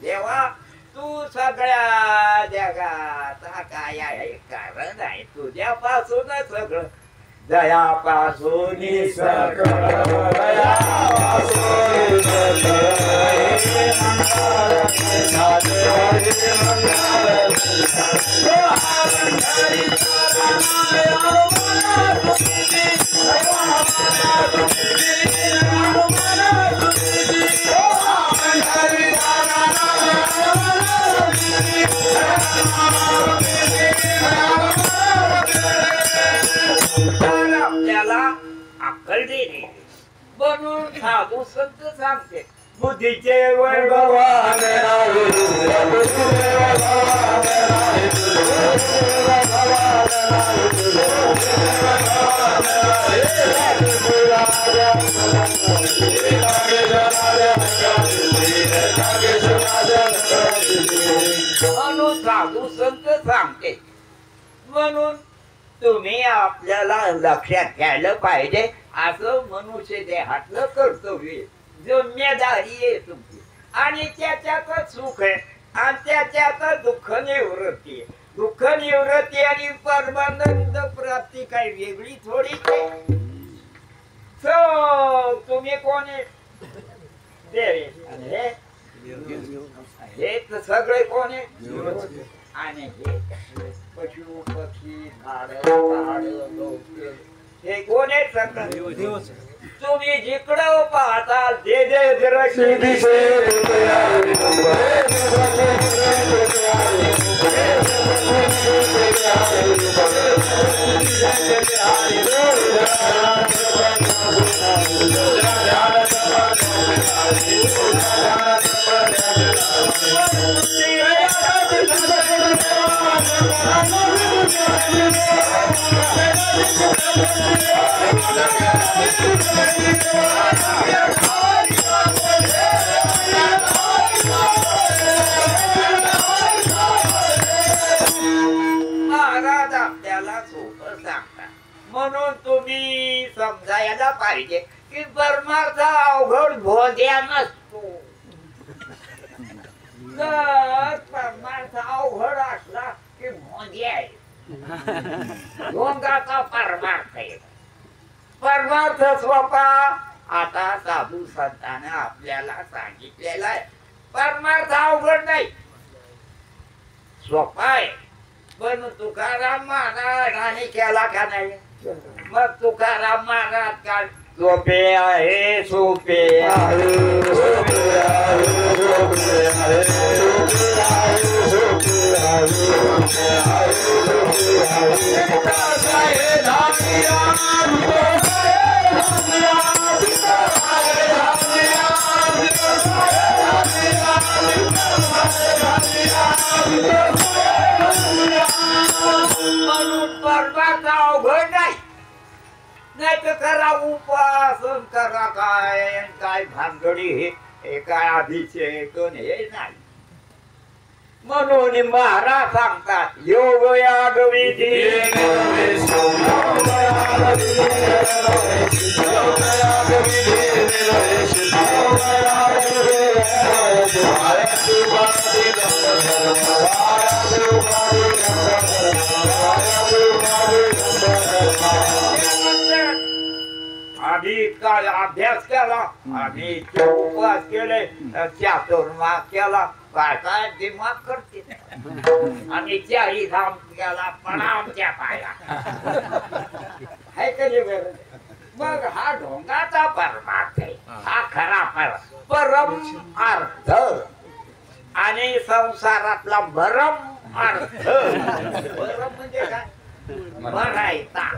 देवा तू सगळ्या जगाचा काय आहे कारण आहे तुझ्यापासून सगळं दयापासून सगळं आपल्याला अक्कल देणे म्हणून साधू संत सांगते बुद्धीचे वैभवान म्हणून साधू संत सांगते म्हणून तुम्ही आपल्याला लक्षात घ्यायला पाहिजे असं मनुष्य देहातलं कर्तव्य जिम्मेदारी आहे तुमची आणि त्याच्यातच सुख आहे आणि त्याच्यातच दुःख निवृत्ती आहे दुःख निवृत्ती आणि परमानंद प्राप्ती काही वेगळी थोडी तुम्ही कोण आहे हे तर सगळे कोण आहे आणि हे पशु पक्षी झाड पहाड हे कोण आहे सगळं तुम्ही जिकडं पाहताल जे जे महाराज आपल्याला सोपं सांगतात म्हणून तुम्ही समजायला पाहिजे की परमार्थ अवघड भोद्या नसतो जर परमार्थ अवघड असला की भोंद्या आहे भोंगाचा परमार्थ आहे परमार्थ स्वतः आता साधू संतांनी आपल्याला सांगितलेला आहे परमार्थ अवघड नाही सोपा आहे पण तुकाराम महाराजांनी केला का नाही मग तुकाराम महाराज का सोपे आहे सोपे आहे सोपे आहे सोपे आहे सोपे आहे सोपे म्हणून परमार्थ अवघड नाही नाही तर करा उपासन करा काय भानगडी हे काय अभिषेक हे नाही म्हणून महाराज सांगतात योग याग विधी आधी काय अभ्यास केला आधी उपवास केले चातुर्मास केला काय काय दिमाग करते आणि चारी धाम केला प्रणामच्या पाया मग हा ढोंगाचा परमार्थ आहे हा खरा परम अर्थ आणि संसारातला भरम अर्थ भरम म्हणजे काय मरायचा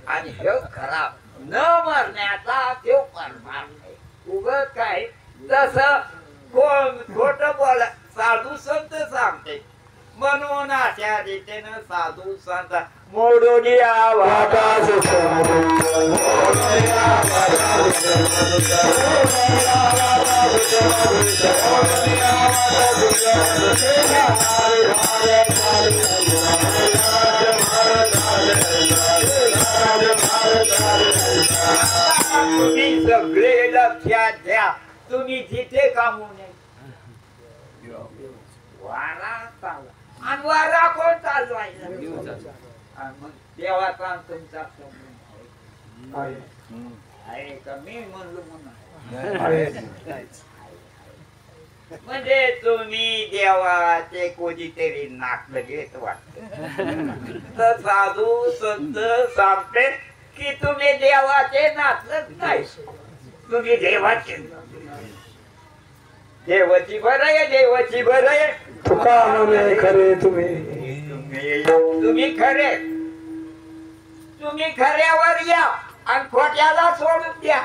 आणि हे खरा न मरण्याचा तो परमार्थ उगत काय जसं कोण खोट बोला साधू संत सांगते म्हणून अशा रीतीनं साधू संत मोडून आकाश तुम्ही सगळे लक्षात घ्या तुम्ही जिथे कामू नये वारा चालला आणि वारा कोण चालवायचा मग देवाचा तुमचा संबंध आहे का मी म्हणलो म्हणून म्हणजे तुम्ही देवाचे कोणीतरी नाटलं घेत वाटत तर साधू संत सांगते की तुम्ही देवाचे नाटलंच नाही तुम्ही देवाचे देवाची बरं आहे देवाची बरं आहे तुका म्हणे खरे तुम्ही तुम्ही खऱ्यावर या आणि खोट्याला सोडून द्या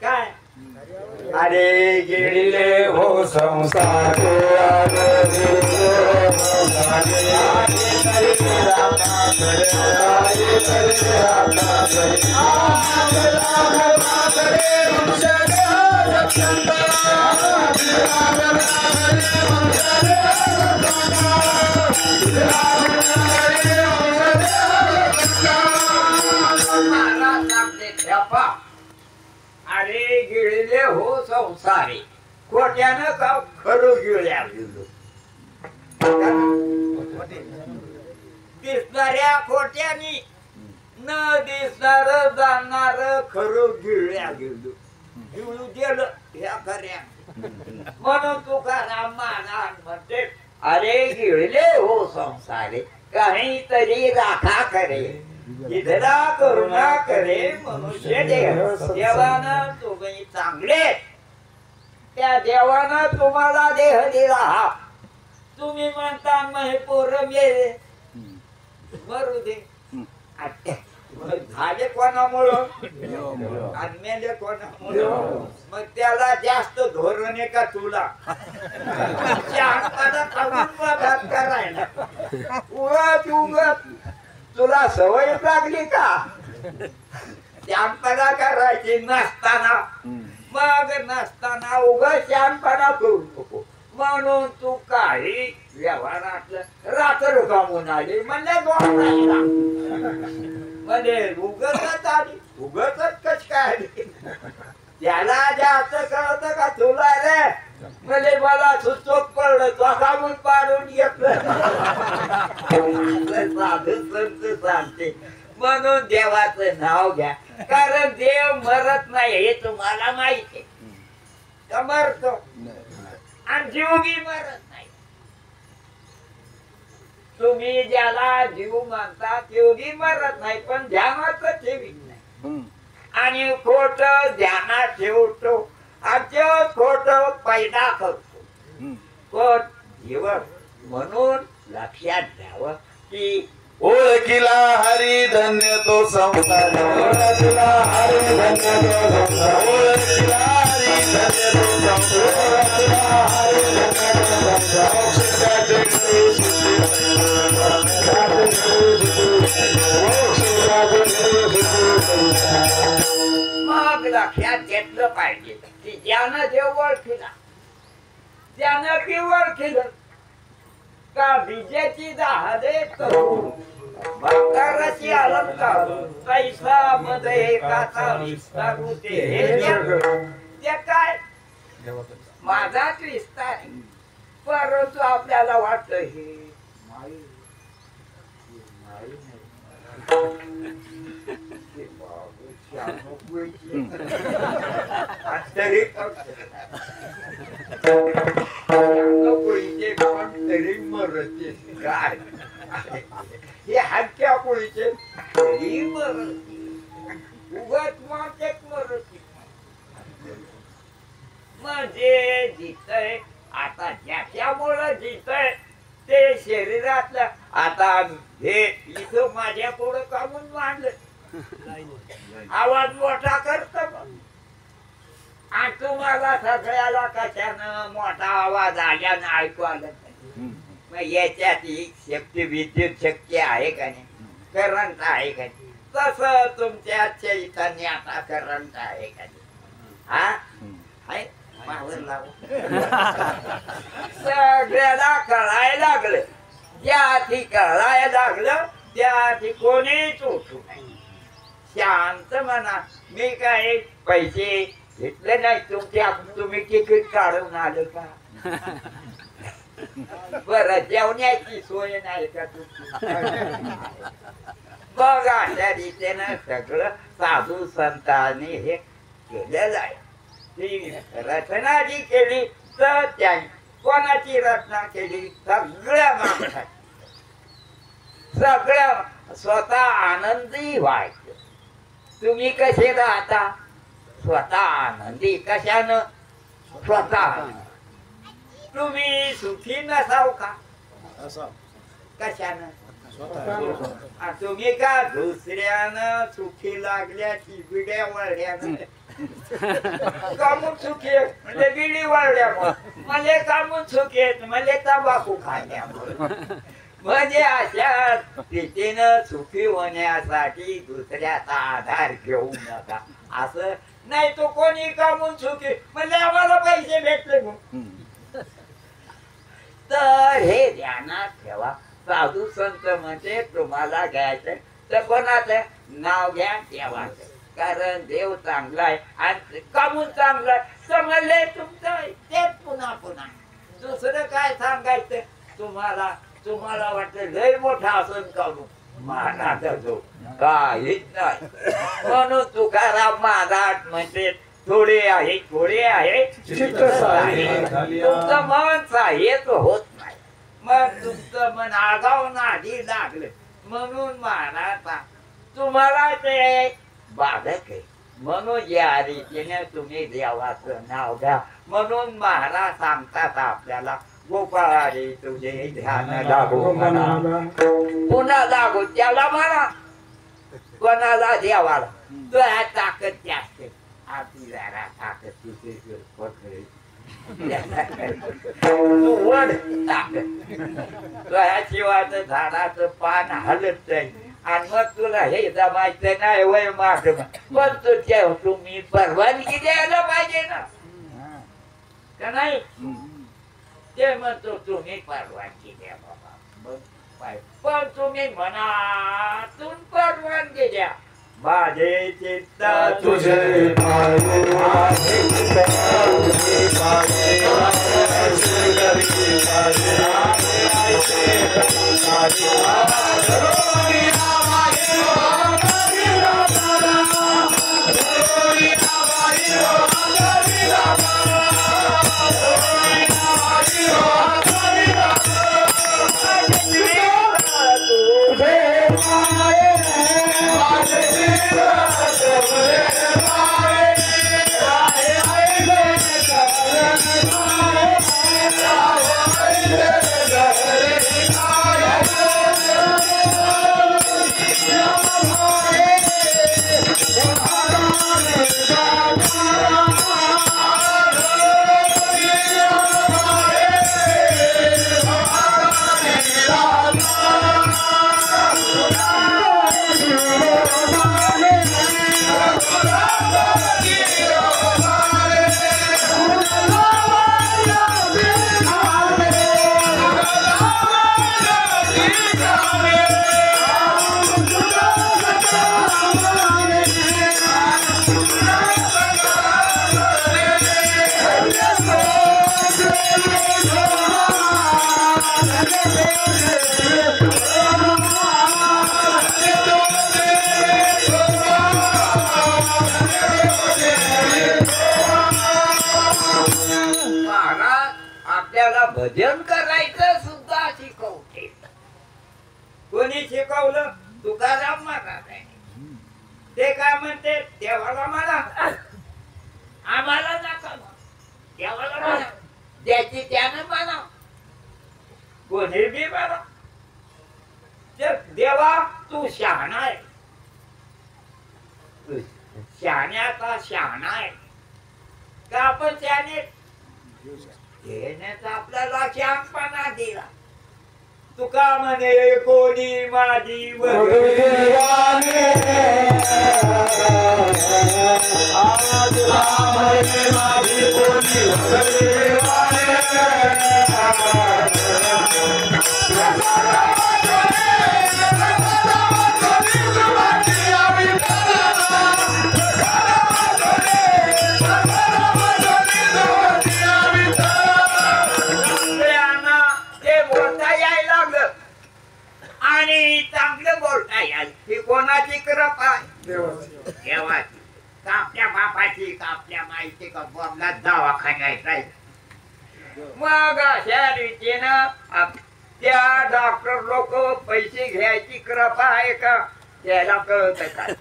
काय अरे गेले हो संसार अरे गिळले हो संसारे खोट्यानं का खरं गिळल्या दिसणाऱ्या खोट्यानी न दिसणार जाणार खरं गिळल्या गेलो गिळू गेलं ह्या खऱ्या म्हणून तुकाराम महाराज म्हणते अरे गिळले हो संसारे काहीतरी राखा करे इधरा करुणा करे मनुष्य देह देवानं तुम्ही चांगले त्या देवानं तुम्हाला देह दिला तुम्ही म्हणता मग पोरं मेले मरू दे झाले कोणामुळं आणि मेले कोणामुळं मग त्याला जास्त धोरण आहे का तुला करायला उगत उगत तुला सवय लागली का शहाणपणा करायची नसताना मग नसताना उगा शहाणपणा करू नको म्हणून तू काही व्यवहारातलं रात्र गमून आली म्हणजे म्हणजे उगतच आली उगतच कश काय आली त्याला जास्त कळत का तुला रे म्हणजे मला सुचोक पडलं तो कामून पाडून घेतलं साधू संत सांगते म्हणून देवाचं नाव घ्या कारण देव मरत नाही हे तुम्हाला माहिती आहे मरतो आणि जीवगी मरत नाही तुम्ही ज्याला जीव मानता जीवगी मरत नाही पण ध्यानात ठेवीत नाही आणि खोट ध्यानात ठेवतो आणि खोट पैदा करतो खोट जीवन म्हणून लक्षात घ्यावं की ओळखिला हरी धन्य तो संसार ओळखिला हरी धन्य तो संसार ओळखिला हरी धन्य तो संसार ओळखिला हरी धन्य तो संसार मग लक्षात घेतलं पाहिजे की ज्यानं देव ओळखिला त्यानं की ओळखिलं का विजेची जहाजे करून भक्ताराची अलंकार पैसा मध्ये एकाचा विस्तार होते ते काय माझाच विस्तार परंतु आपल्याला वाटत हे माई तरी तरी मरते काय हे हक्क्या पोळीचे तरी मरते उगत माते मरते मग जे जिथय आता ज्याच्यामुळं जिथय ते शरीरातलं आता हे इथं माझ्या पुढं काढून मांडलं आवाज मोठा करत आणि तुम्हाला सगळ्याला कशानं मोठा आवाज आल्यानं ऐकू आलं नाही. मग याच्यात ही शक्ती विद्युत शक्ती आहे का नाही, करंट आहे का नाही, तसं तुमच्या चैतन्याचा करंट आहे का नाही? हा आहे मावर लावून सगळ्याला कळायला लागलं. ज्या आधी कळायला लागलं त्या आधी कोणीच उठू नाही. शांत म्हणा. मी काय पैसे घेतले नाही तुमच्या, तुम्ही तिकीट काढून आलं का? बरं जेवण्याची सोय नाही का तुमची? बघ अशा रीतीनं सगळं साधू संतांनी हे केलेलं आहे. ती रचना जी केली तर त्या कोणाची रचना केली? सगळ्या माणसाची. सगळ्या स्वतः आनंदी व्हायचं. तुम्ही कसे राहता? स्वतः आनंदी. कशानं? स्वतः. तुम्ही सुखी नसाव का? कशानं? तुम्ही का दुसऱ्यानं सुखी लागल्याची बिड्या वळल्यानं कामून सुखी म्हणजे बिडी वळल्यामुळे मला कामून सुखी आहेत मला तंबाखू खाल्ल्यामुळे. म्हणजे अशा रीतीनं सुखी होण्यासाठी दुसऱ्याचा आधार घेऊ नका. असं नाही तो कोणी कामून सुखी म्हणजे आम्हाला पैसे भेटले तर हे ध्यानात ठेवा. साधू संत म्हणजे तुम्हाला घ्यायचं तर कोणाचं नाव घ्या देवाचं. कारण देव चांगला आहे आणि कामून चांगलं आहे समजले तुमचं तेच पुन्हा पुन्हा. दुसरं काय सांगायचं तुम्हाला? तुम्हाला वाटतं लय मोठा असून काढून महाराज जो काहीच नाही. म्हणून तुकाराम महाराज म्हणजे थोडे आहे थोडे आहे तुमचं मन साहेब होत नाही. मग तुमचं मन आगाव नादी लागलं म्हणून महाराज तुम्हाला ते बाधक आहे. म्हणून या रीतीने तुम्ही देवाचं नाव घ्या. म्हणून महाराज सांगतात आपल्याला गोपाळारी तुझे ध्यान लागू म्हणा. पुन्हा लागू त्याला म्हणा कोणाला देवाला. तुझ्या ताकद जास्त आपली जरा ताकद तुझे पकडे तू वड ताकद. तुझ्या शिवाचं झाडाचं पान हलत नाही आणि मग तुला हे जमायचं नाही वय माग पण तुझ्या तुम्ही परवानगी द्यायला पाहिजे ना का नाही? ते म्हणतो तुम्ही परवानगी द्या बाबा पण तुम्ही मनातून परवानगी द्या. माझे चित्त तुझे भजन करायचं सुद्धा शिकवते. कोणी शिकवलं? तुकाराम महाराज आहे. ते काय म्हणते देवाला म्हणा आम्हाला नका. देवाला म्हणा ज्याची त्यानं म्हणा कोणी बी म्हणा देवा तू शहाणा आहे शहाण्याचा शहाणा आहे का आपण त्याने देण्याचा आपल्याला शहाणपणा दिला तुका म्हणे कोणी माझी आणि चांगलं बोलता येईल ही कोणाची कृपा देवाची का आपल्या बापाची का आपल्या माहिती का बोमला दवाखान्यात मग अशा रीतीनं त्या डॉक्टर लोक पैसे घ्यायची कृपा आहे का त्याला कळत काय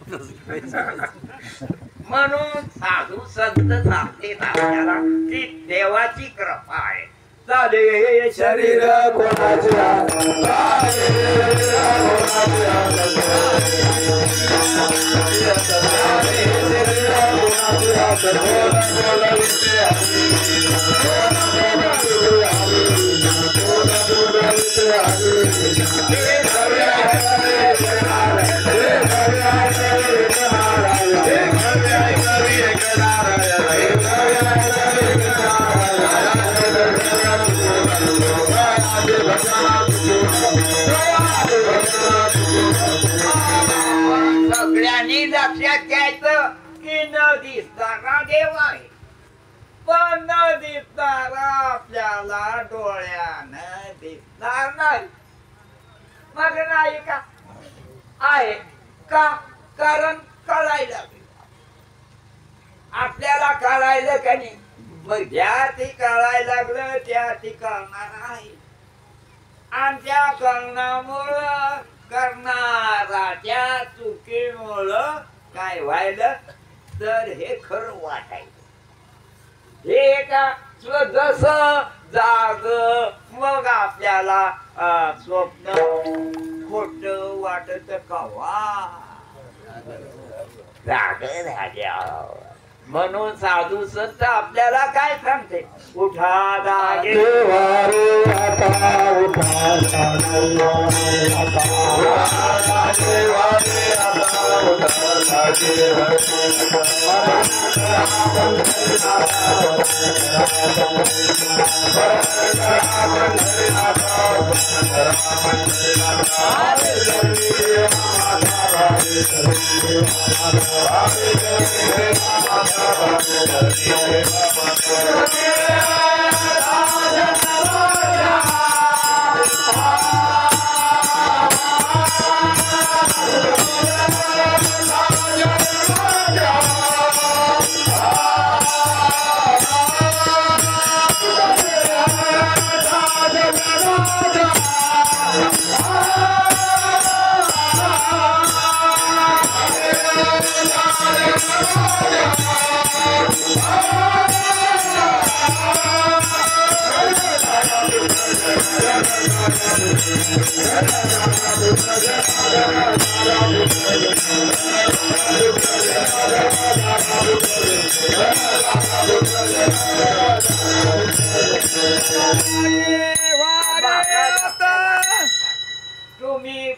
म्हणून साधू संत सांगते आपल्याला की देवाची कृपा आहे चाले शरीर कोणाचे सगळ्यांनी लक्षात घ्यायचं की न दिसणारा देव आहे पण न दिसणारा आपल्याला डोळ्यानं दिसणार नाही मग नाही का आहे का कारण कळायला आपल्याला कळायला का नाही मग ज्या ती कळायला लागलं त्या ती कळणार आहे आणि त्या करणामुळं करणाराच्या चुकीमुळं काय व्हायलं तर हे खरं वाटायचं हे का जस जाग मग आपल्याला स्वप्न खोट वाटत कवा जाग झाल्या म्हणून साधू संत आपल्याला काय सांगते उठा जागे तुम्ही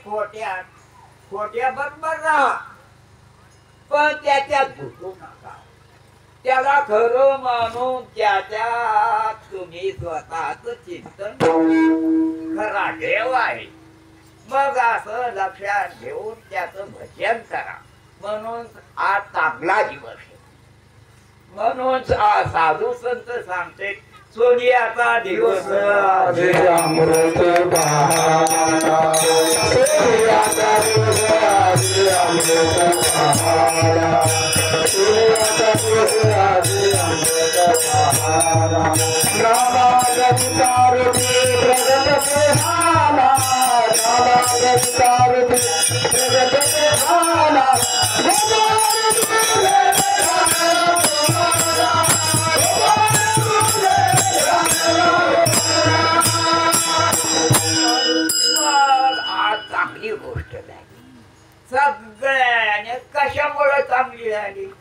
खोट्या बरोबर राहा पण त्याच्यात घुसू नका त्याला खरं मानून त्याच्यात तुम्ही स्वतःच चिंतन खरा देव आहे मग असं लक्षात घेऊन त्याचं भजन करा म्हणून आज चांगला दिवस म्हणून साधू संत सांगते सोनियाचा दिवस अमृत सगळ्याने कशामुळे चांगली झाली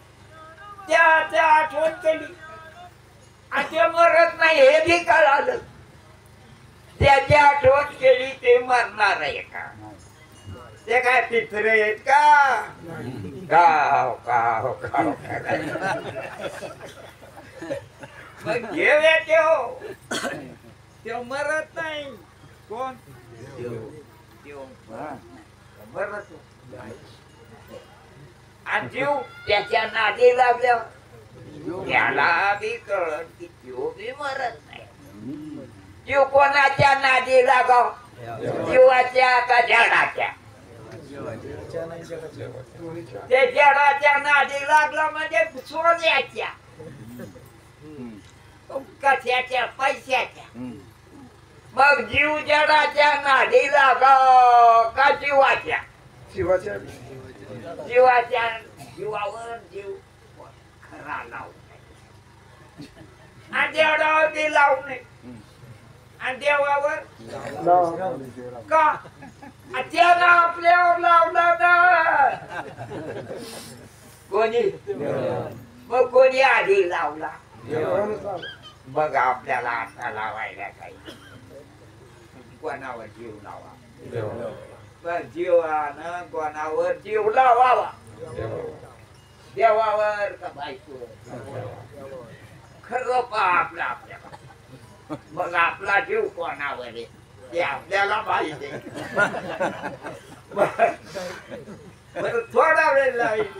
त्या आठवण केली आणि ते मरत नाही हे बी कळालं त्याची आठवण केली ते मरणार आहे का ते काय पित्र आहेत का गाव गाव गाव मग घेऊया त्यो मरत नाही कोण मरत आणि जीव त्याच्या नादी लागल्यावर त्याला बी कळत की जीव बी मरत नाही जीव कोणाच्या नादी लागाव जीवाच्या का झाडाच्या ते झाडाच्या नादी लागला म्हणजे सोन्याच्या कशाच्या पैशाच्या मग जीव जडाच्या नादी लागाव का जीवाच्या जीवाच्या जीवावर जीव खरा लावू नये आणि देवावर ते लावू नये आणि देवावर का त्यानं आपल्यावर लावला ना कोणी मग कोणी आधी लावला मग आपल्याला आता लावायला काही कोणावर जीव लावा पण जीवानं कोणावर जीव लावावा देवावर का बायकोवर खरं पा आपला आपल्याला मग आपला जीव कोणावर आहे ते आपल्याला माहिती आहे बरं थोडा वेळ लागेल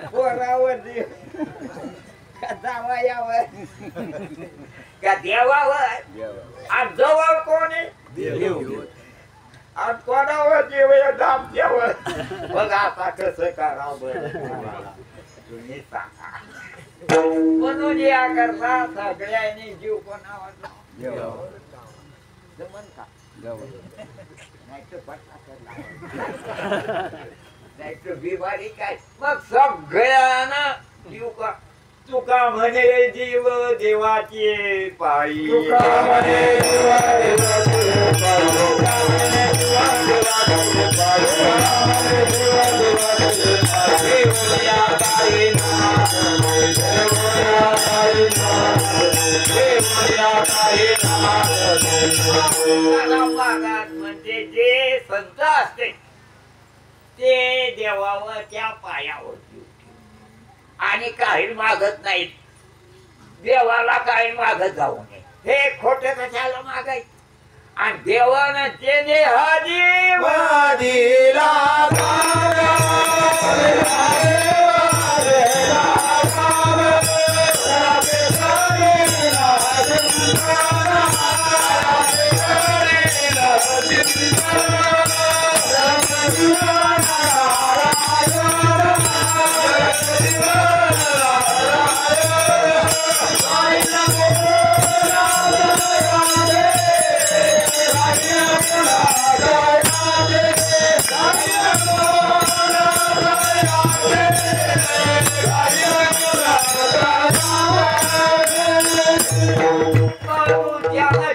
कोणावर जीव का जावयावर का देवावर आणि जवळ कोण आहे आणि कोणावर जीव दाबच्यावर मग आता कसं करावं बरं तुम्ही सांगा म्हणून या करता सगळ्यांनी जीव कोणावर जमन का नाही तर बिमारी काय मग सगळ्यांना जीव का तुका म्हणे जीव देवाची पायी तुका म्हणे म्हणजे जे संत असते ते देवावर त्या पायावर आणि काही मागत नाहीत देवाला काही मागत जाऊ नये हे खोट कशाला मागायचं आणि देवानं जे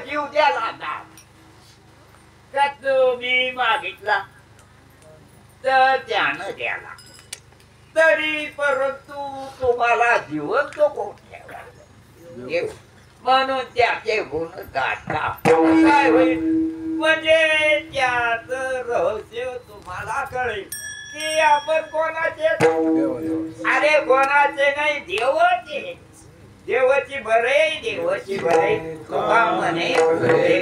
जीव द्याला का तुम्ही मागितला तर त्यानं द्याला तरी परंतु तुम्हाला जिवंत कोण ठेवला म्हणून त्याचे गुण गाठा काय होईल म्हणजे त्याच रहस्य तुम्हाला कळेल की आपण कोणाचे अरे कोणाचे नाही देवाचे देवाची बरे देवाची बरे तुका म्हणे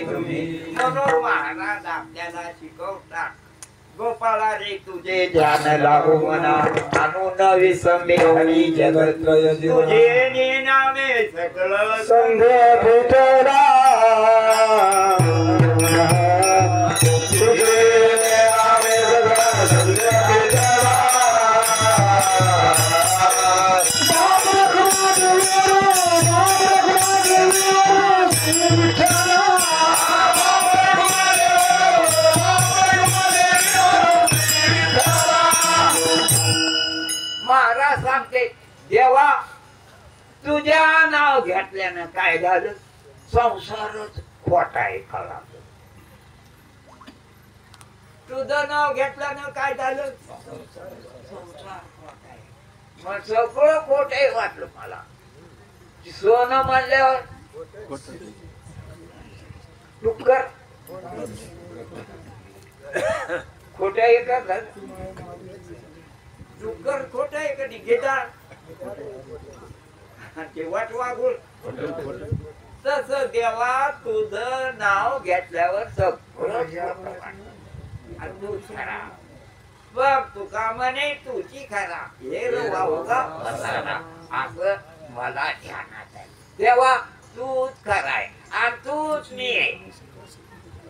तुम्ही म्हणून महाराज आपल्याला शिकवतात गोपाला रे तुझे ध्यान लागू म्हणा आणून विसंबे हरी जगत तुझे नामे सकळ संघ भेटला तुझे नामे सकळ संघ भेटला महाराज सांगते देवा तुझ्या नाव घेतल्यानं काय झालं संसारच खोटा आहे खरा तुझं नाव घेतल्यानं काय झालं संसार खोटा आहे. मग सगळं खोट आहे वाटलं मला. सोनं म्हणल्यावर डुक्कर खोट आहे का डुक्कर खोट आहे कधी घेतात ते वाट वागून तस देवा तुझं नाव घेतल्यावर सगळं आणि तू खरा बघ तुका म्हणे तुझी खरा हे रोगा असं मला ध्यानात आहे. तेव्हा तूच खराय आणि तूच मी आहे.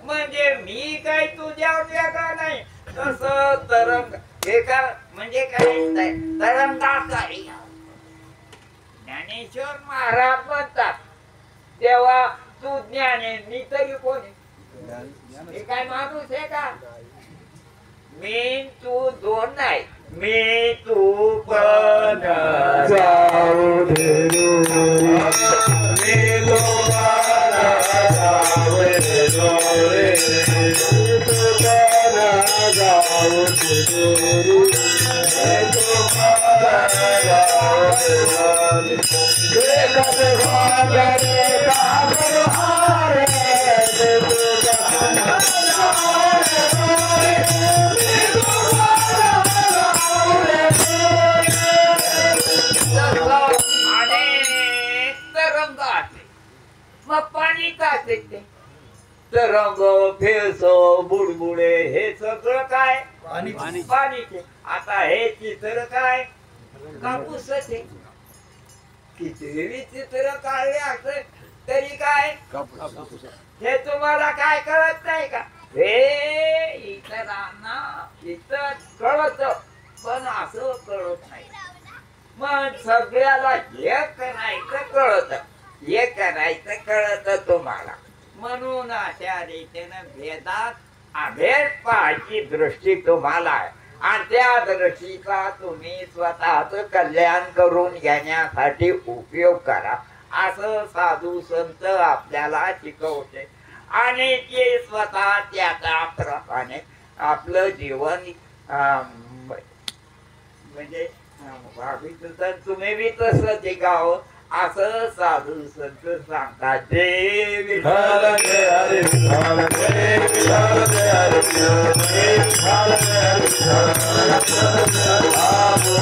म्हणजे मी काय तुझ्या वेगळा नाही. तस तरंग हे का म्हणजे काय तरंगाकारी ज्ञानेश्वर महाराज म्हणतात तेव्हा तू ज्ञान आहे मी तरी कोण आहे. हे काय माणूस आहे का. मी तू दोन नाही मी तू पण जाऊ दे तरंग फेस बुडबुडे हे सगळं काय पाणीचे. आता हे चित्र काय कापूस किती चित्र काढले असं तरी काय हे तुम्हाला काय कळत नाही का. हे इतरांना इतर कळत पण असं कळत नाही. मग सगळ्याला हे करायचं कळत हे करायचं कळत तुम्हाला. म्हणून अशा रीतीनं भेदात अभेद पाहायची दृष्टी तुम्हाला आहे. आणि त्या दृष्टीचा तुम्ही स्वतःच कल्याण करून घेण्यासाठी उपयोग करा असं साधू संत आपल्याला शिकवते. आणि ते स्वतः त्याप्रमाणे आपलं जीवन म्हणजे तुम्ही बी तसं जगावं असं साधू संत सांगतात. जय विठ्ठल जय हरी विठ्ठल जय विठ्ठल जय हरी विठ्ठल जय विठ्ठल जय हरी